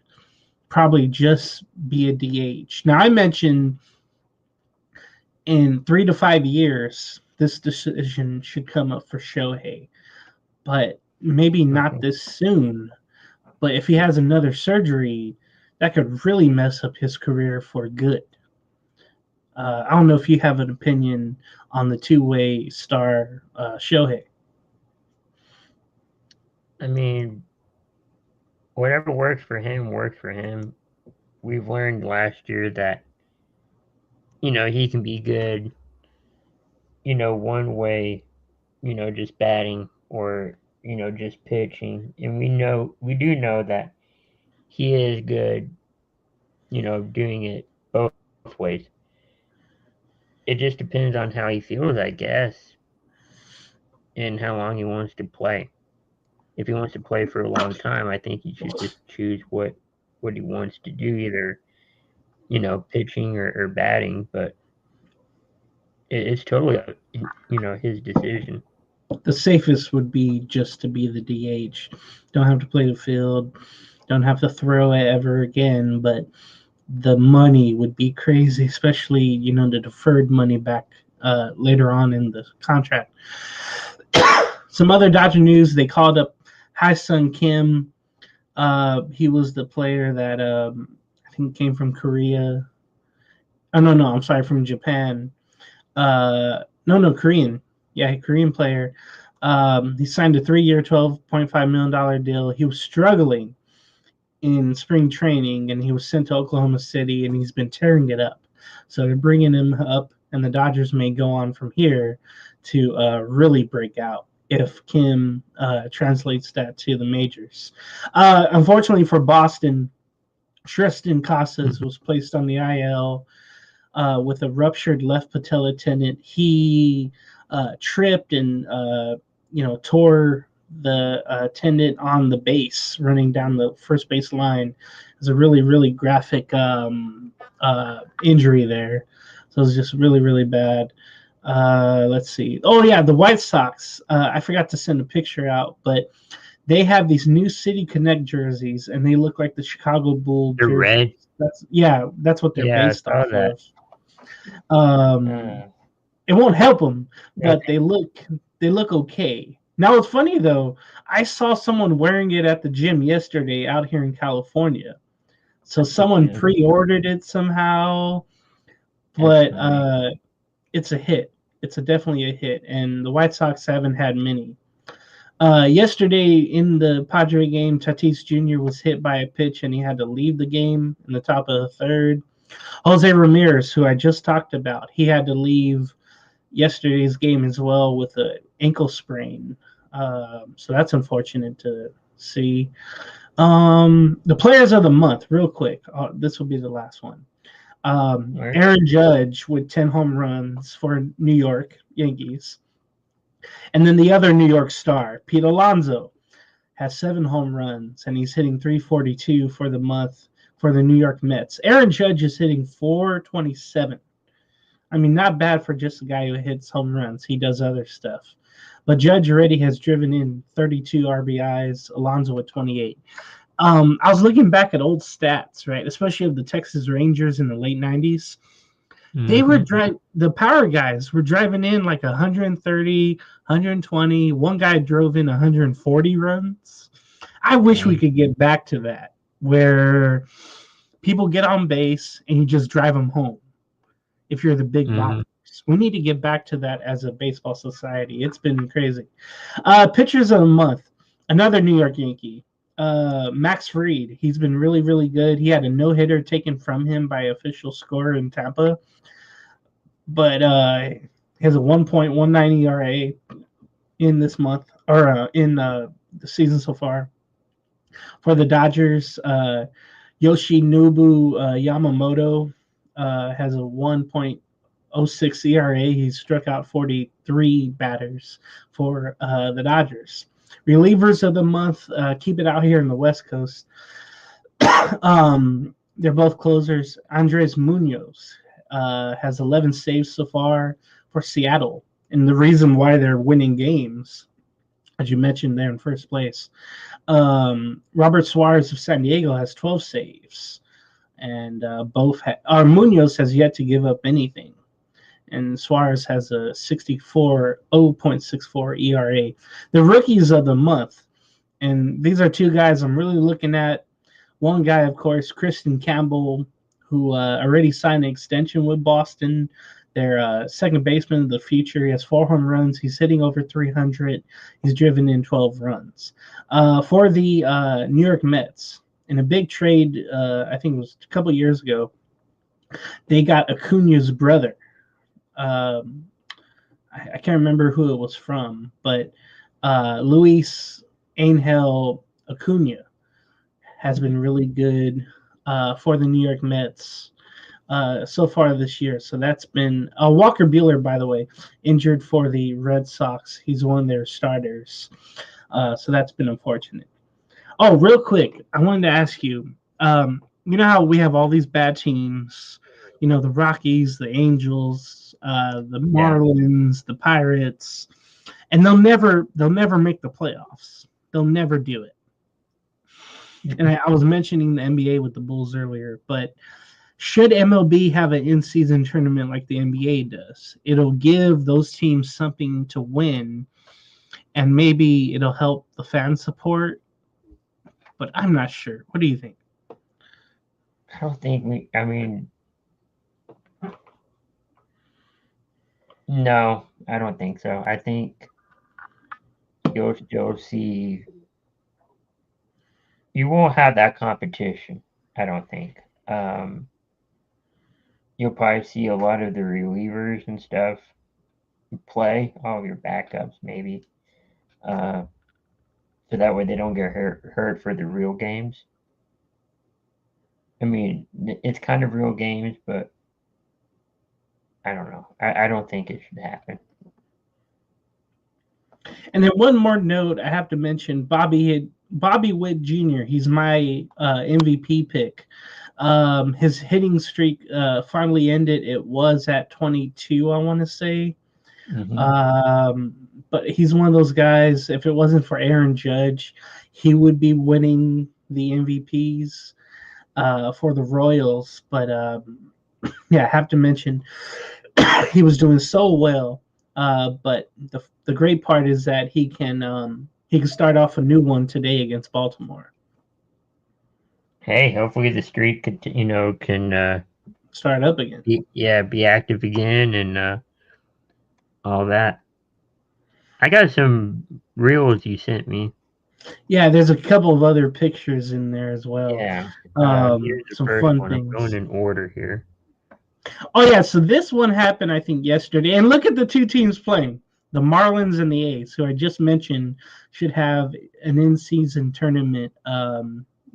probably just be a DH. Now, I mentioned in 3 to 5 years, this decision should come up for Shohei, but maybe not this soon. But if he has another surgery, that could really mess up his career for good. I don't know if you have an opinion on the two-way star Shohei. I mean, whatever works for him works for him. We've learned last year that, he can be good, one way, just batting or, just pitching. And we do know that he is good, doing it both ways. It just depends on how he feels, I guess, and how long he wants to play. If he wants to play for a long time, I think he should just choose what he wants to do, either, pitching or batting. But it's totally, his decision. The safest would be just to be the DH. Don't have to play the field. Don't have to throw it ever again. But the money would be crazy, especially, the deferred money back later on in the contract. Some other Dodger news, they called up Ha-Seong Kim. He was the player that I think came from Korea. Oh, no, I'm sorry, from Japan. Korean. Yeah, Korean player. He signed a 3-year, $12.5 million deal. He was struggling in spring training, and he was sent to Oklahoma City, and he's been tearing it up. So they're bringing him up, and the Dodgers may go on from here to really break out if Kim translates that to the majors. Unfortunately for Boston, Tristan Casas was placed on the IL with a ruptured left patella tendon. He tripped and tore the tendon on the base running down the first base line. It's a really, really graphic injury there. So it was just really, really bad. Let's see. Oh, yeah, the White Sox. I forgot to send a picture out, but they have these new City Connect jerseys, and they look like the Chicago Bulls. They're red? That's what they're based off of. It won't help them, but they look okay. Now, it's funny, though. I saw someone wearing it at the gym yesterday out here in California. So someone pre-ordered it somehow, but it's a hit. It's definitely a hit, and the White Sox haven't had many. Yesterday in the Padre game, Tatis Jr. was hit by a pitch, and he had to leave the game in the top of the third. Jose Ramirez, who I just talked about, he had to leave yesterday's game as well with an ankle sprain. So that's unfortunate to see. The players of the month, real quick. This will be the last one. Aaron Judge with 10 home runs for New York Yankees. And then the other New York star, Pete Alonso, has 7 home runs, and he's hitting .342 for the month for the New York Mets. Aaron Judge is hitting .427. I mean, not bad for just a guy who hits home runs. He does other stuff. But Judge already has driven in 32 RBIs, Alonso with 28. I was looking back at old stats, right, especially of the Texas Rangers in the late 90s. They were the power guys were driving in like 130, 120. One guy drove in 140 runs. I wish we could get back to that, where people get on base and you just drive them home if you're the big boss. We need to get back to that as a baseball society. It's been crazy. Pitchers of the month, another New York Yankee, Max Fried. He's been really, really good. He had a no-hitter taken from him by official scorer in Tampa, but he has a 1.19 ERA in this month, or in the season so far. For the Dodgers, Yoshinobu Yamamoto has a 1.06 ERA. He struck out 43 batters for the Dodgers. Relievers of the month, keep it out here in the West Coast. They're both closers. Andres Munoz has 11 saves so far for Seattle. And the reason why they're winning games, as you mentioned, they're in first place. Robert Suarez of San Diego has 12 saves. And Munoz has yet to give up anything. And Suarez has a 0.64 ERA. The rookies of the month, and these are two guys I'm really looking at. One guy, of course, Kristen Campbell, who already signed an extension with Boston. Their second baseman of the future. He has 4 home runs. He's hitting over 300. He's driven in 12 runs. For the New York Mets, in a big trade, I think it was a couple years ago, they got Acuna's brother. I can't remember who it was from, but Luis Angel Acuna has been really good for the New York Mets so far this year. So that's been Walker Buehler, by the way, injured for the Red Sox. He's one of their starters. So that's been unfortunate. Oh, real quick, I wanted to ask you, you know how we have all these bad teams, you know, the Rockies, the Angels, the Marlins, the Pirates, and they'll never make the playoffs. They'll never do it. And I was mentioning the NBA with the Bulls earlier, but should MLB have an in-season tournament like the NBA does? It'll give those teams something to win, and maybe it'll help the fan support, but I'm not sure. What do you think? I don't think no, I don't think so. I think you'll see, you won't have that competition, I don't think. You'll probably see a lot of the relievers and stuff play, all of your backups maybe. So that way they don't get hurt for the real games. I mean, it's kind of real games, but I don't know. I don't think it should happen. And then one more note I have to mention, Bobby Witt Jr., he's my MVP pick. His hitting streak finally ended. It was at 22, I want to say. Mm-hmm. But he's one of those guys, if it wasn't for Aaron Judge, he would be winning the MVPs for the Royals. But yeah, I have to mention he was doing so well. But the great part is that he can start off a new one today against Baltimore. Hey, hopefully the streak can start up again. Be active again and all that. I got some reels you sent me. Yeah, there's a couple of other pictures in there as well. Yeah. Some fun things. I'm going in order here. Oh, yeah, so this one happened, I think, yesterday. And look at the two teams playing. The Marlins and the A's, who I just mentioned, should have an in-season tournament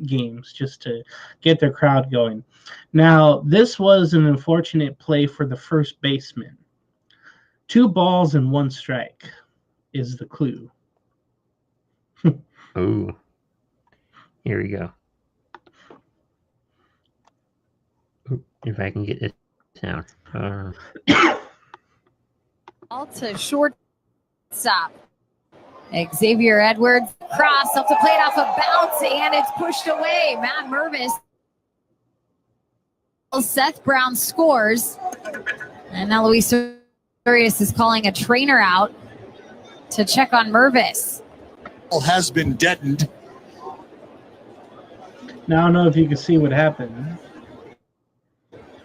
games just to get their crowd going. Now, this was an unfortunate play for the first baseman. 2 balls and 1 strike is the clue. Oh, here we go. If I can get this down. Ball to shortstop. Xavier Edwards cross up the plate off a bounce, and it's pushed away. Matt Mervis. Seth Brown scores, and now Luis Urias is calling a trainer out to check on Mervis. Has been deadened. Now I don't know if you can see what happened.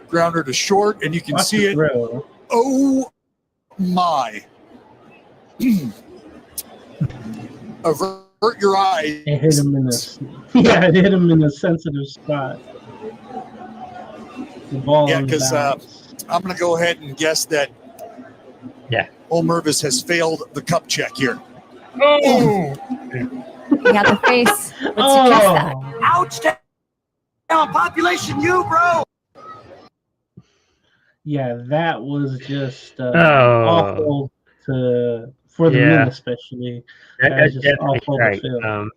Grounder to short, and you can see it. Throw. Oh my. A hurt your eyes. It hit him in it hit him in a sensitive spot. The ball. Yeah, because I'm going to go ahead and guess that. Yeah. Ole Mervis has failed the cup check here. Oh! He had the face. Would suggest that. Ouch! Down, population, you, bro. Yeah, that was just awful for the men, especially. That's just definitely awful right. to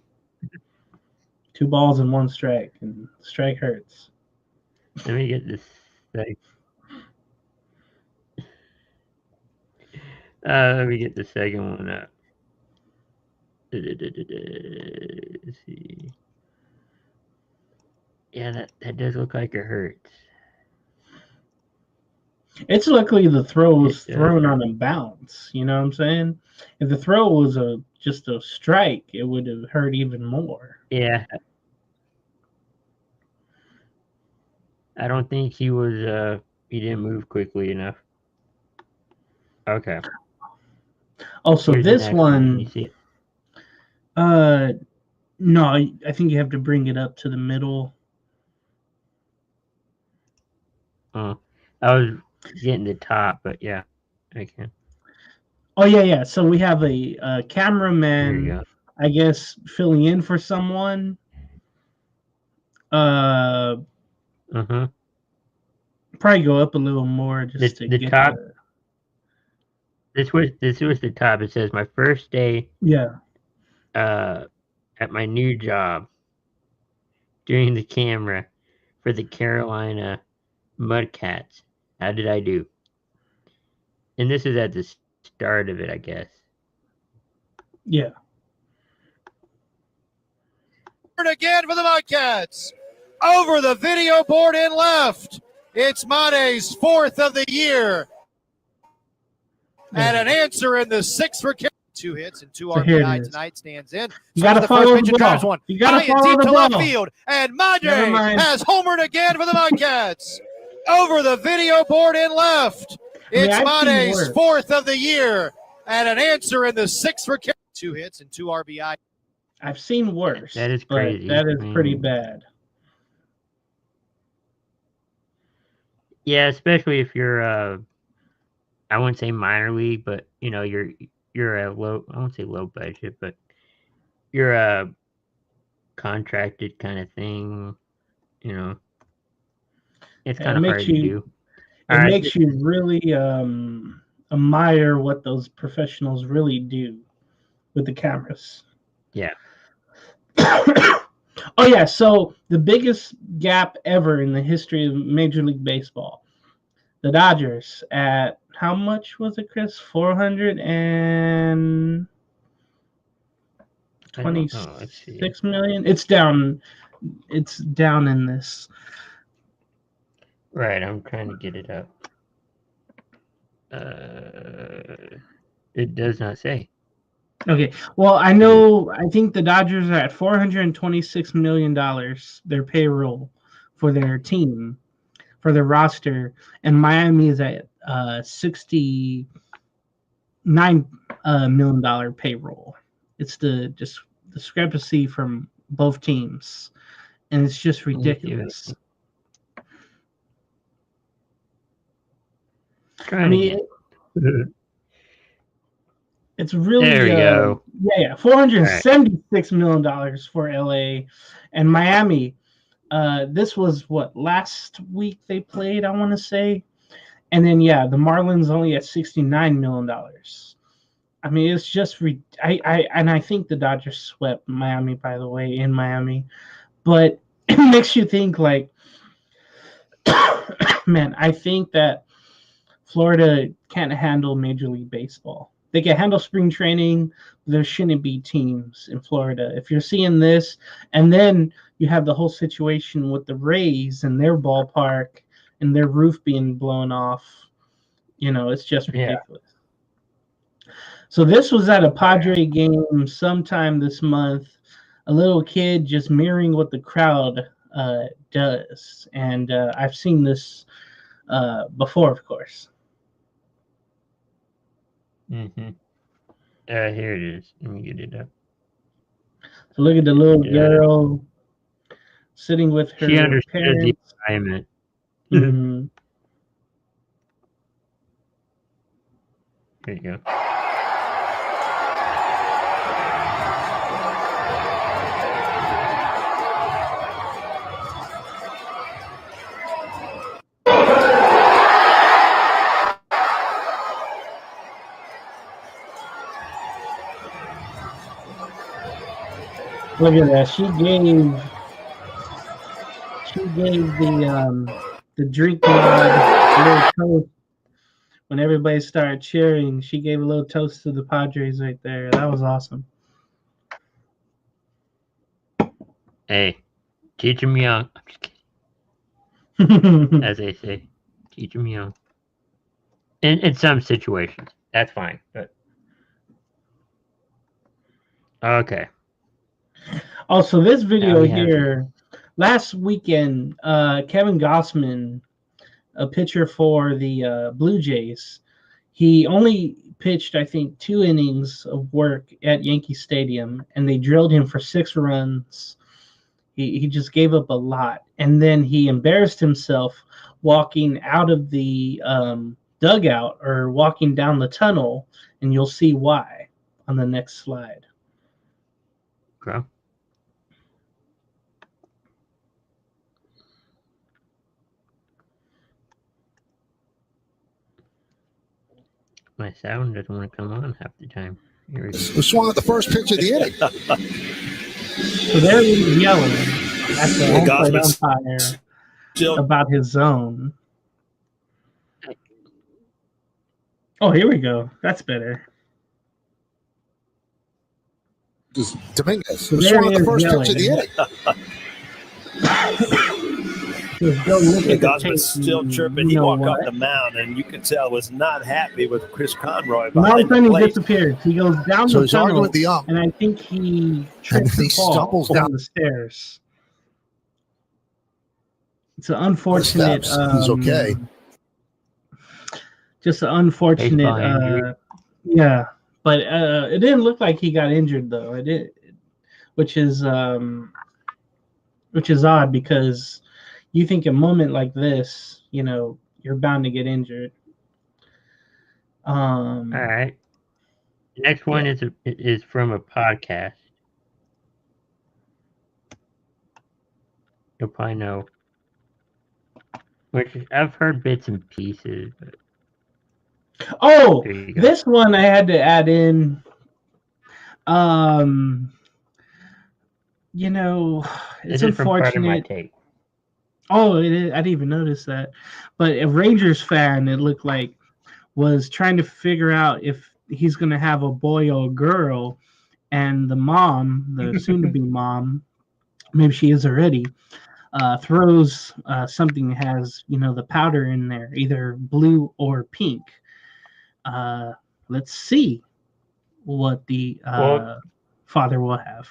feel. 2 balls and 1 strike, and the strike hurts. Let me get this thing. Let me get the second one up. Let's see. Yeah, that does look like it hurts. It's luckily the throw was thrown on a bounce. You know what I'm saying? If the throw was just a strike, it would have hurt even more. Yeah. I don't think he was. He didn't move quickly enough. Okay. Oh, so Here's this one. You see it? No, I think you have to bring it up to the middle. Oh, I was getting the top, but yeah, I can. Oh yeah. So we have a cameraman, I guess, filling in for someone. Probably go up a little more just to get top. This was the top. It says my first day. Yeah. At my new job, doing the camera for the Carolina Mudcats. How did I do? And this is at the start of it, I guess. Yeah. Again for the Mudcats. Over the video board and left. It's Made's 4th of the year. And an answer in the 6th for Carolina. 2 hits and 2 RBI tonight stands in. You got to follow the ball. One. You got to follow deep the to ball. left field, and Made has homered again for the Mudcats. Over the video board and left. It's Made's 4th of the year, and an answer in the 6th for Carolina. 2 hits and 2 RBI. I've seen worse. That is crazy. That is pretty bad. Yeah, especially if you're I wouldn't say minor league, but you're a low, I won't say low budget, but you're a contracted kind of thing, It's kind of hard to do. It makes you really admire what those professionals really do with the cameras. Yeah. Oh, yeah. So the biggest gap ever in the history of Major League Baseball. The Dodgers at, how much was it, Chris? 426 million? It's down in this. Right, I'm trying to get it up. It does not say. Okay. Well, I think the Dodgers are at $426 million, their payroll for their team, for their roster, and Miami is at $69 million payroll. It's the discrepancy from both teams, and it's just ridiculous. I mean, it's really there we go. Yeah, $476 million for LA and Miami. This was what, last week they played, I want to say, and then the Marlins only at $69 million. I mean, it's just I think the Dodgers swept Miami, by the way, in Miami, but it makes you think like, man, I think that Florida can't handle Major League Baseball. They can handle spring training. There shouldn't be teams in Florida. If you're seeing this, and then you have the whole situation with the Rays and their ballpark and their roof being blown off, it's just ridiculous. Yeah. So this was at a Padre game sometime this month. A little kid just mirroring what the crowd does. And I've seen this before, of course. Mm-hmm. Here it is. Let me get it up. So look at the little girl sitting with her She understood parents. the assignment. Mhm. There you go. Look at that. She gave the drink nod a little toast when everybody started cheering. She gave a little toast to the Padres right there. That was awesome. Hey, teach them young. I'm just kidding. As they say, teach them young. In some situations, that's fine. But okay. Also, this video we have here, last weekend, Kevin Gossman, a pitcher for the Blue Jays, he only pitched, I think, 2 innings of work at Yankee Stadium, and they drilled him for 6 runs. He just gave up a lot. And then he embarrassed himself walking out of the dugout or walking down the tunnel, and you'll see why on the next slide. Okay. My sound doesn't want to come on half the time. Here we go. Who swung at the first pitch of the inning? So there he was yelling at the home plate umpire about his zone. Oh, here we go. That's better. Dominguez. So Who there swung he at the is first yelling. pitch of the inning? Go look at the Gosman's tape still and chirping. you He know walked what? off the mound, and you could tell was not happy with Chris Conroy And all of a behind the sudden he plate. disappears. He goes down So the he's arguing tunnel, with the ump. and I think he trips he and falls stumbles down down. the stairs. It's an unfortunate. Steps. He's okay. Just an unfortunate. Baseball injury. Yeah, but it didn't look like he got injured though. It did, which is odd because you think a moment like this, you know, you're bound to get injured. All right. Next one is from a podcast. You'll probably know. Which I've heard bits and pieces. But Oh, there you go. this one I had to add in. You know, it's This is from part of my unfortunate. take. Oh, it is. I didn't even notice that. But a Rangers fan, it looked like, was trying to figure out if he's going to have a boy or a girl. And the mom, the soon-to-be mom, maybe she is already, throws something that has, you know, the powder in there, either blue or pink. Let's see what the father will have.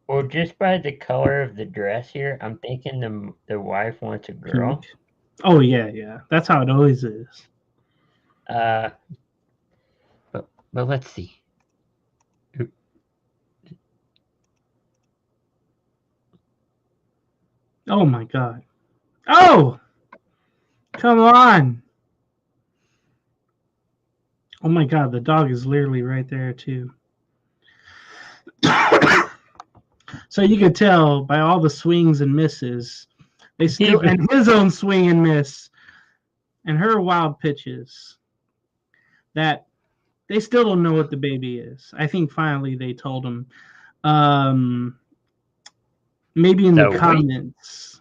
Well, just by the color of the dress here, I'm thinking the wife wants a girl. Pink. Oh yeah. That's how it always is. But let's see. Oh my god. Oh! Come on. Oh my god, the dog is literally right there too. So you could tell by all the swings and misses, they still and his own swing and miss and her wild pitches, that they still don't know what the baby is. I think finally they told him. Maybe in the comments,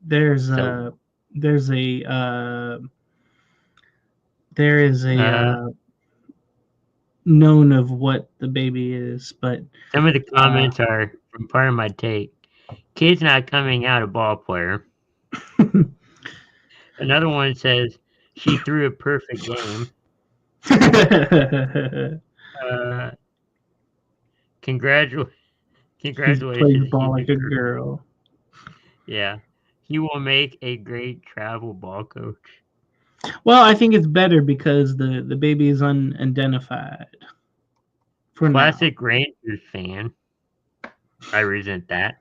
there is a known of what the baby is, but some of the comments are from part of my take. Kid's not coming out a ball player. Another one says she threw a perfect game. Congratulations. Plays ball like a girl. Yeah. He will make a great travel ball coach. Well, I think it's better because the baby is unidentified. For Classic Rangers fan. I resent that.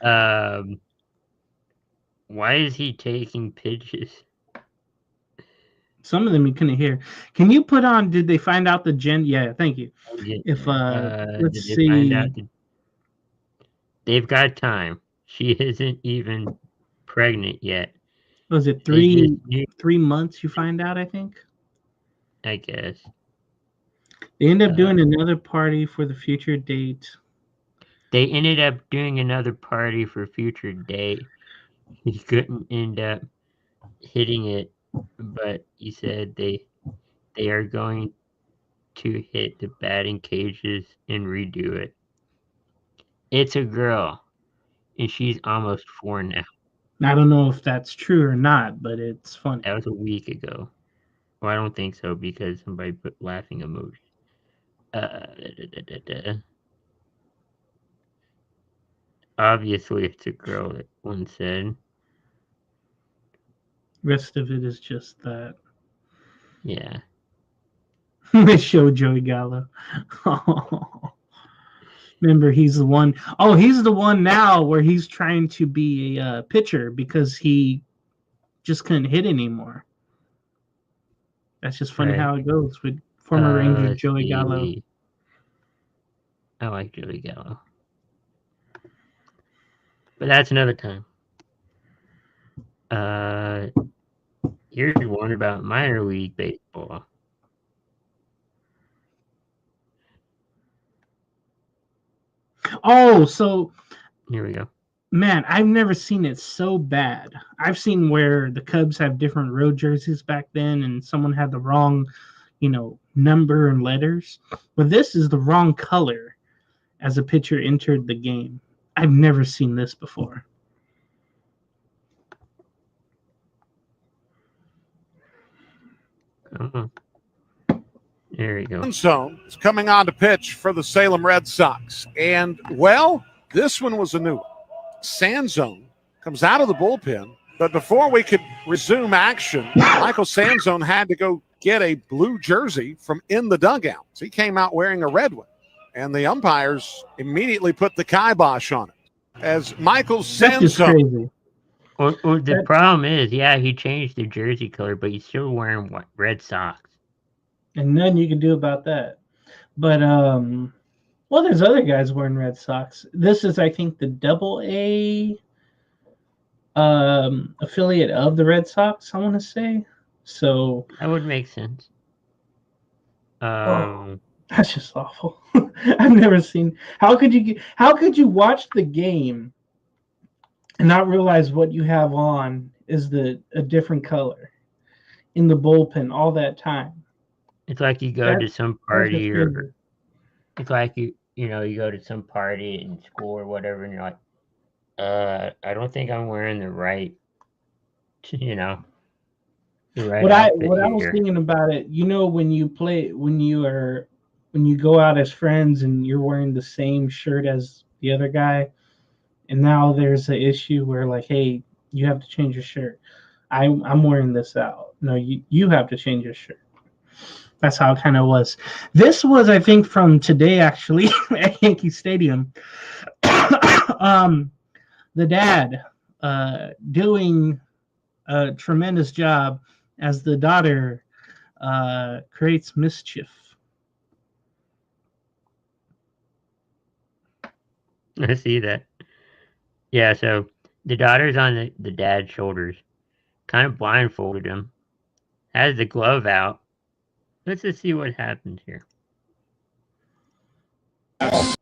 now. Why is he taking pitches? Some of them you couldn't hear. Can you put on? Did they find out the gen? Yeah, thank you. If let's Did they see. find out they've got time. She isn't even pregnant yet. Was it They just 3 months? You find out, I think. I guess. They end up doing another party for the future date. They ended up doing another party for future date. He couldn't end up hitting it, but he said they are going to hit the batting cages and redo it. It's a girl, and she's almost 4 now. I don't know if that's true or not, but it's funny. That was a week ago. Well, I don't think so because somebody put laughing emoji. Obviously, it's a girl, that one said. Rest of it is just that. Yeah. They show Joey Gallo. Remember, he's the one. Oh, he's the one now where he's trying to be a pitcher because he just couldn't hit anymore. That's just funny how it goes with former Ranger Joey Gallo. I like Joey Gallo. But that's another time. Here's one about minor league baseball. Oh, so here we go. Man, I've never seen it so bad. I've seen where the Cubs have different road jerseys back then and someone had the wrong, number and letters. But this is the wrong color as a pitcher entered the game. I've never seen this before. There you go. Zone is coming on to pitch for the Salem Red Sox. And, well, this one was a new one. Sanzone comes out of the bullpen. But before we could resume action, Michael Sanzone had to go get a blue jersey from in the dugout. So he came out wearing a red one. And the umpires immediately put the kibosh on it. As Michael Sanzone. Well, the problem is, he changed the jersey color, but he's still wearing red socks. And nothing you can do about that. But, there's other guys wearing red socks. This is, I think, the Double-A affiliate of the Red Sox, I want to say. So that would make sense. That's just awful. I've never seen. How could you watch the game and not realize what you have on is a different color in the bullpen all that time? It's like you go to some party, or it's like you go to some party in school or whatever, and you're like, I don't think I'm wearing the right, the right. What I was thinking about it, when you go out as friends and you're wearing the same shirt as the other guy, and now there's an issue where like, hey, you have to change your shirt. I'm wearing this out. No, you have to change your shirt. That's how it kind of was. This was, I think, from today, actually, at Yankee Stadium. The dad doing a tremendous job as the daughter creates mischief. I see that. Yeah, so the daughter's on the dad's shoulders, kind of blindfolded him, has the glove out. Let's just see what happens here. What?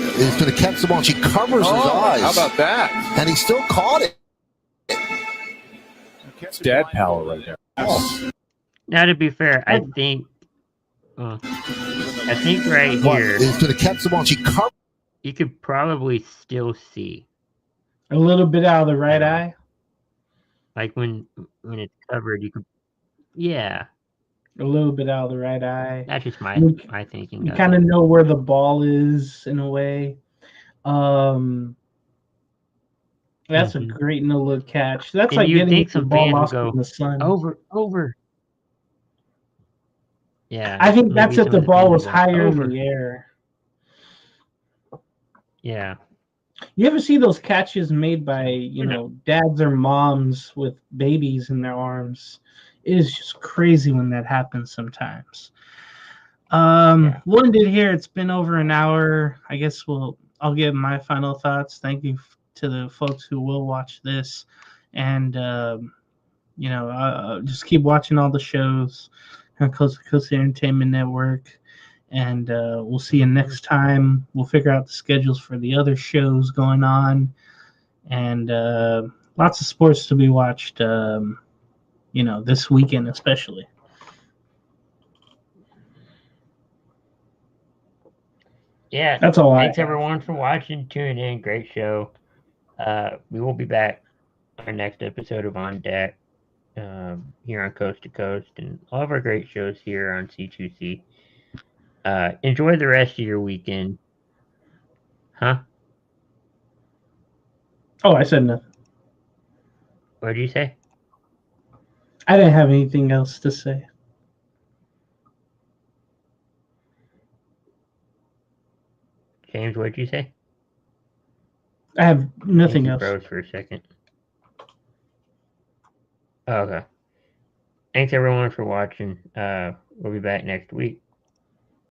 He's going to catch the ball. She covers his eyes. How about that? And he still caught it. It's dad power right there. Oh. Now, to be fair, I think right What? here, He's going to catch the ball. She covers. you could probably still see. A little bit out of the right eye. Like when it's covered, you could. Yeah. A little bit out of the right eye. That's just my thinking. You kind of know where the ball is in a way. That's a great no-look catch. That's And like you getting think the some ball fans lost will in the sun. Over. Yeah. I think maybe that's if some the of ball people was went higher over. in the air. Yeah. You ever see those catches made by, you know, dads or moms with babies in their arms? It is just crazy when that happens sometimes. Wounded here. It's been over an hour. I guess I'll give my final thoughts. Thank you to the folks who will watch this, and you know, just keep watching all the shows on Coast to Coast Entertainment Network, and we'll see you next time. We'll figure out the schedules for the other shows going on, and lots of sports to be watched. You know, this weekend especially. Yeah. That's all. Thanks everyone for watching, tuning in. Great show. We will be back on our next episode of On Deck here on Coast to Coast, and all of our great shows here on C2C. Enjoy the rest of your weekend. Huh? Oh, I said nothing. What did you say? I didn't have anything else to say. James, what did you say? I have nothing you else. froze for a second. Okay. Thanks everyone for watching. We'll be back next week.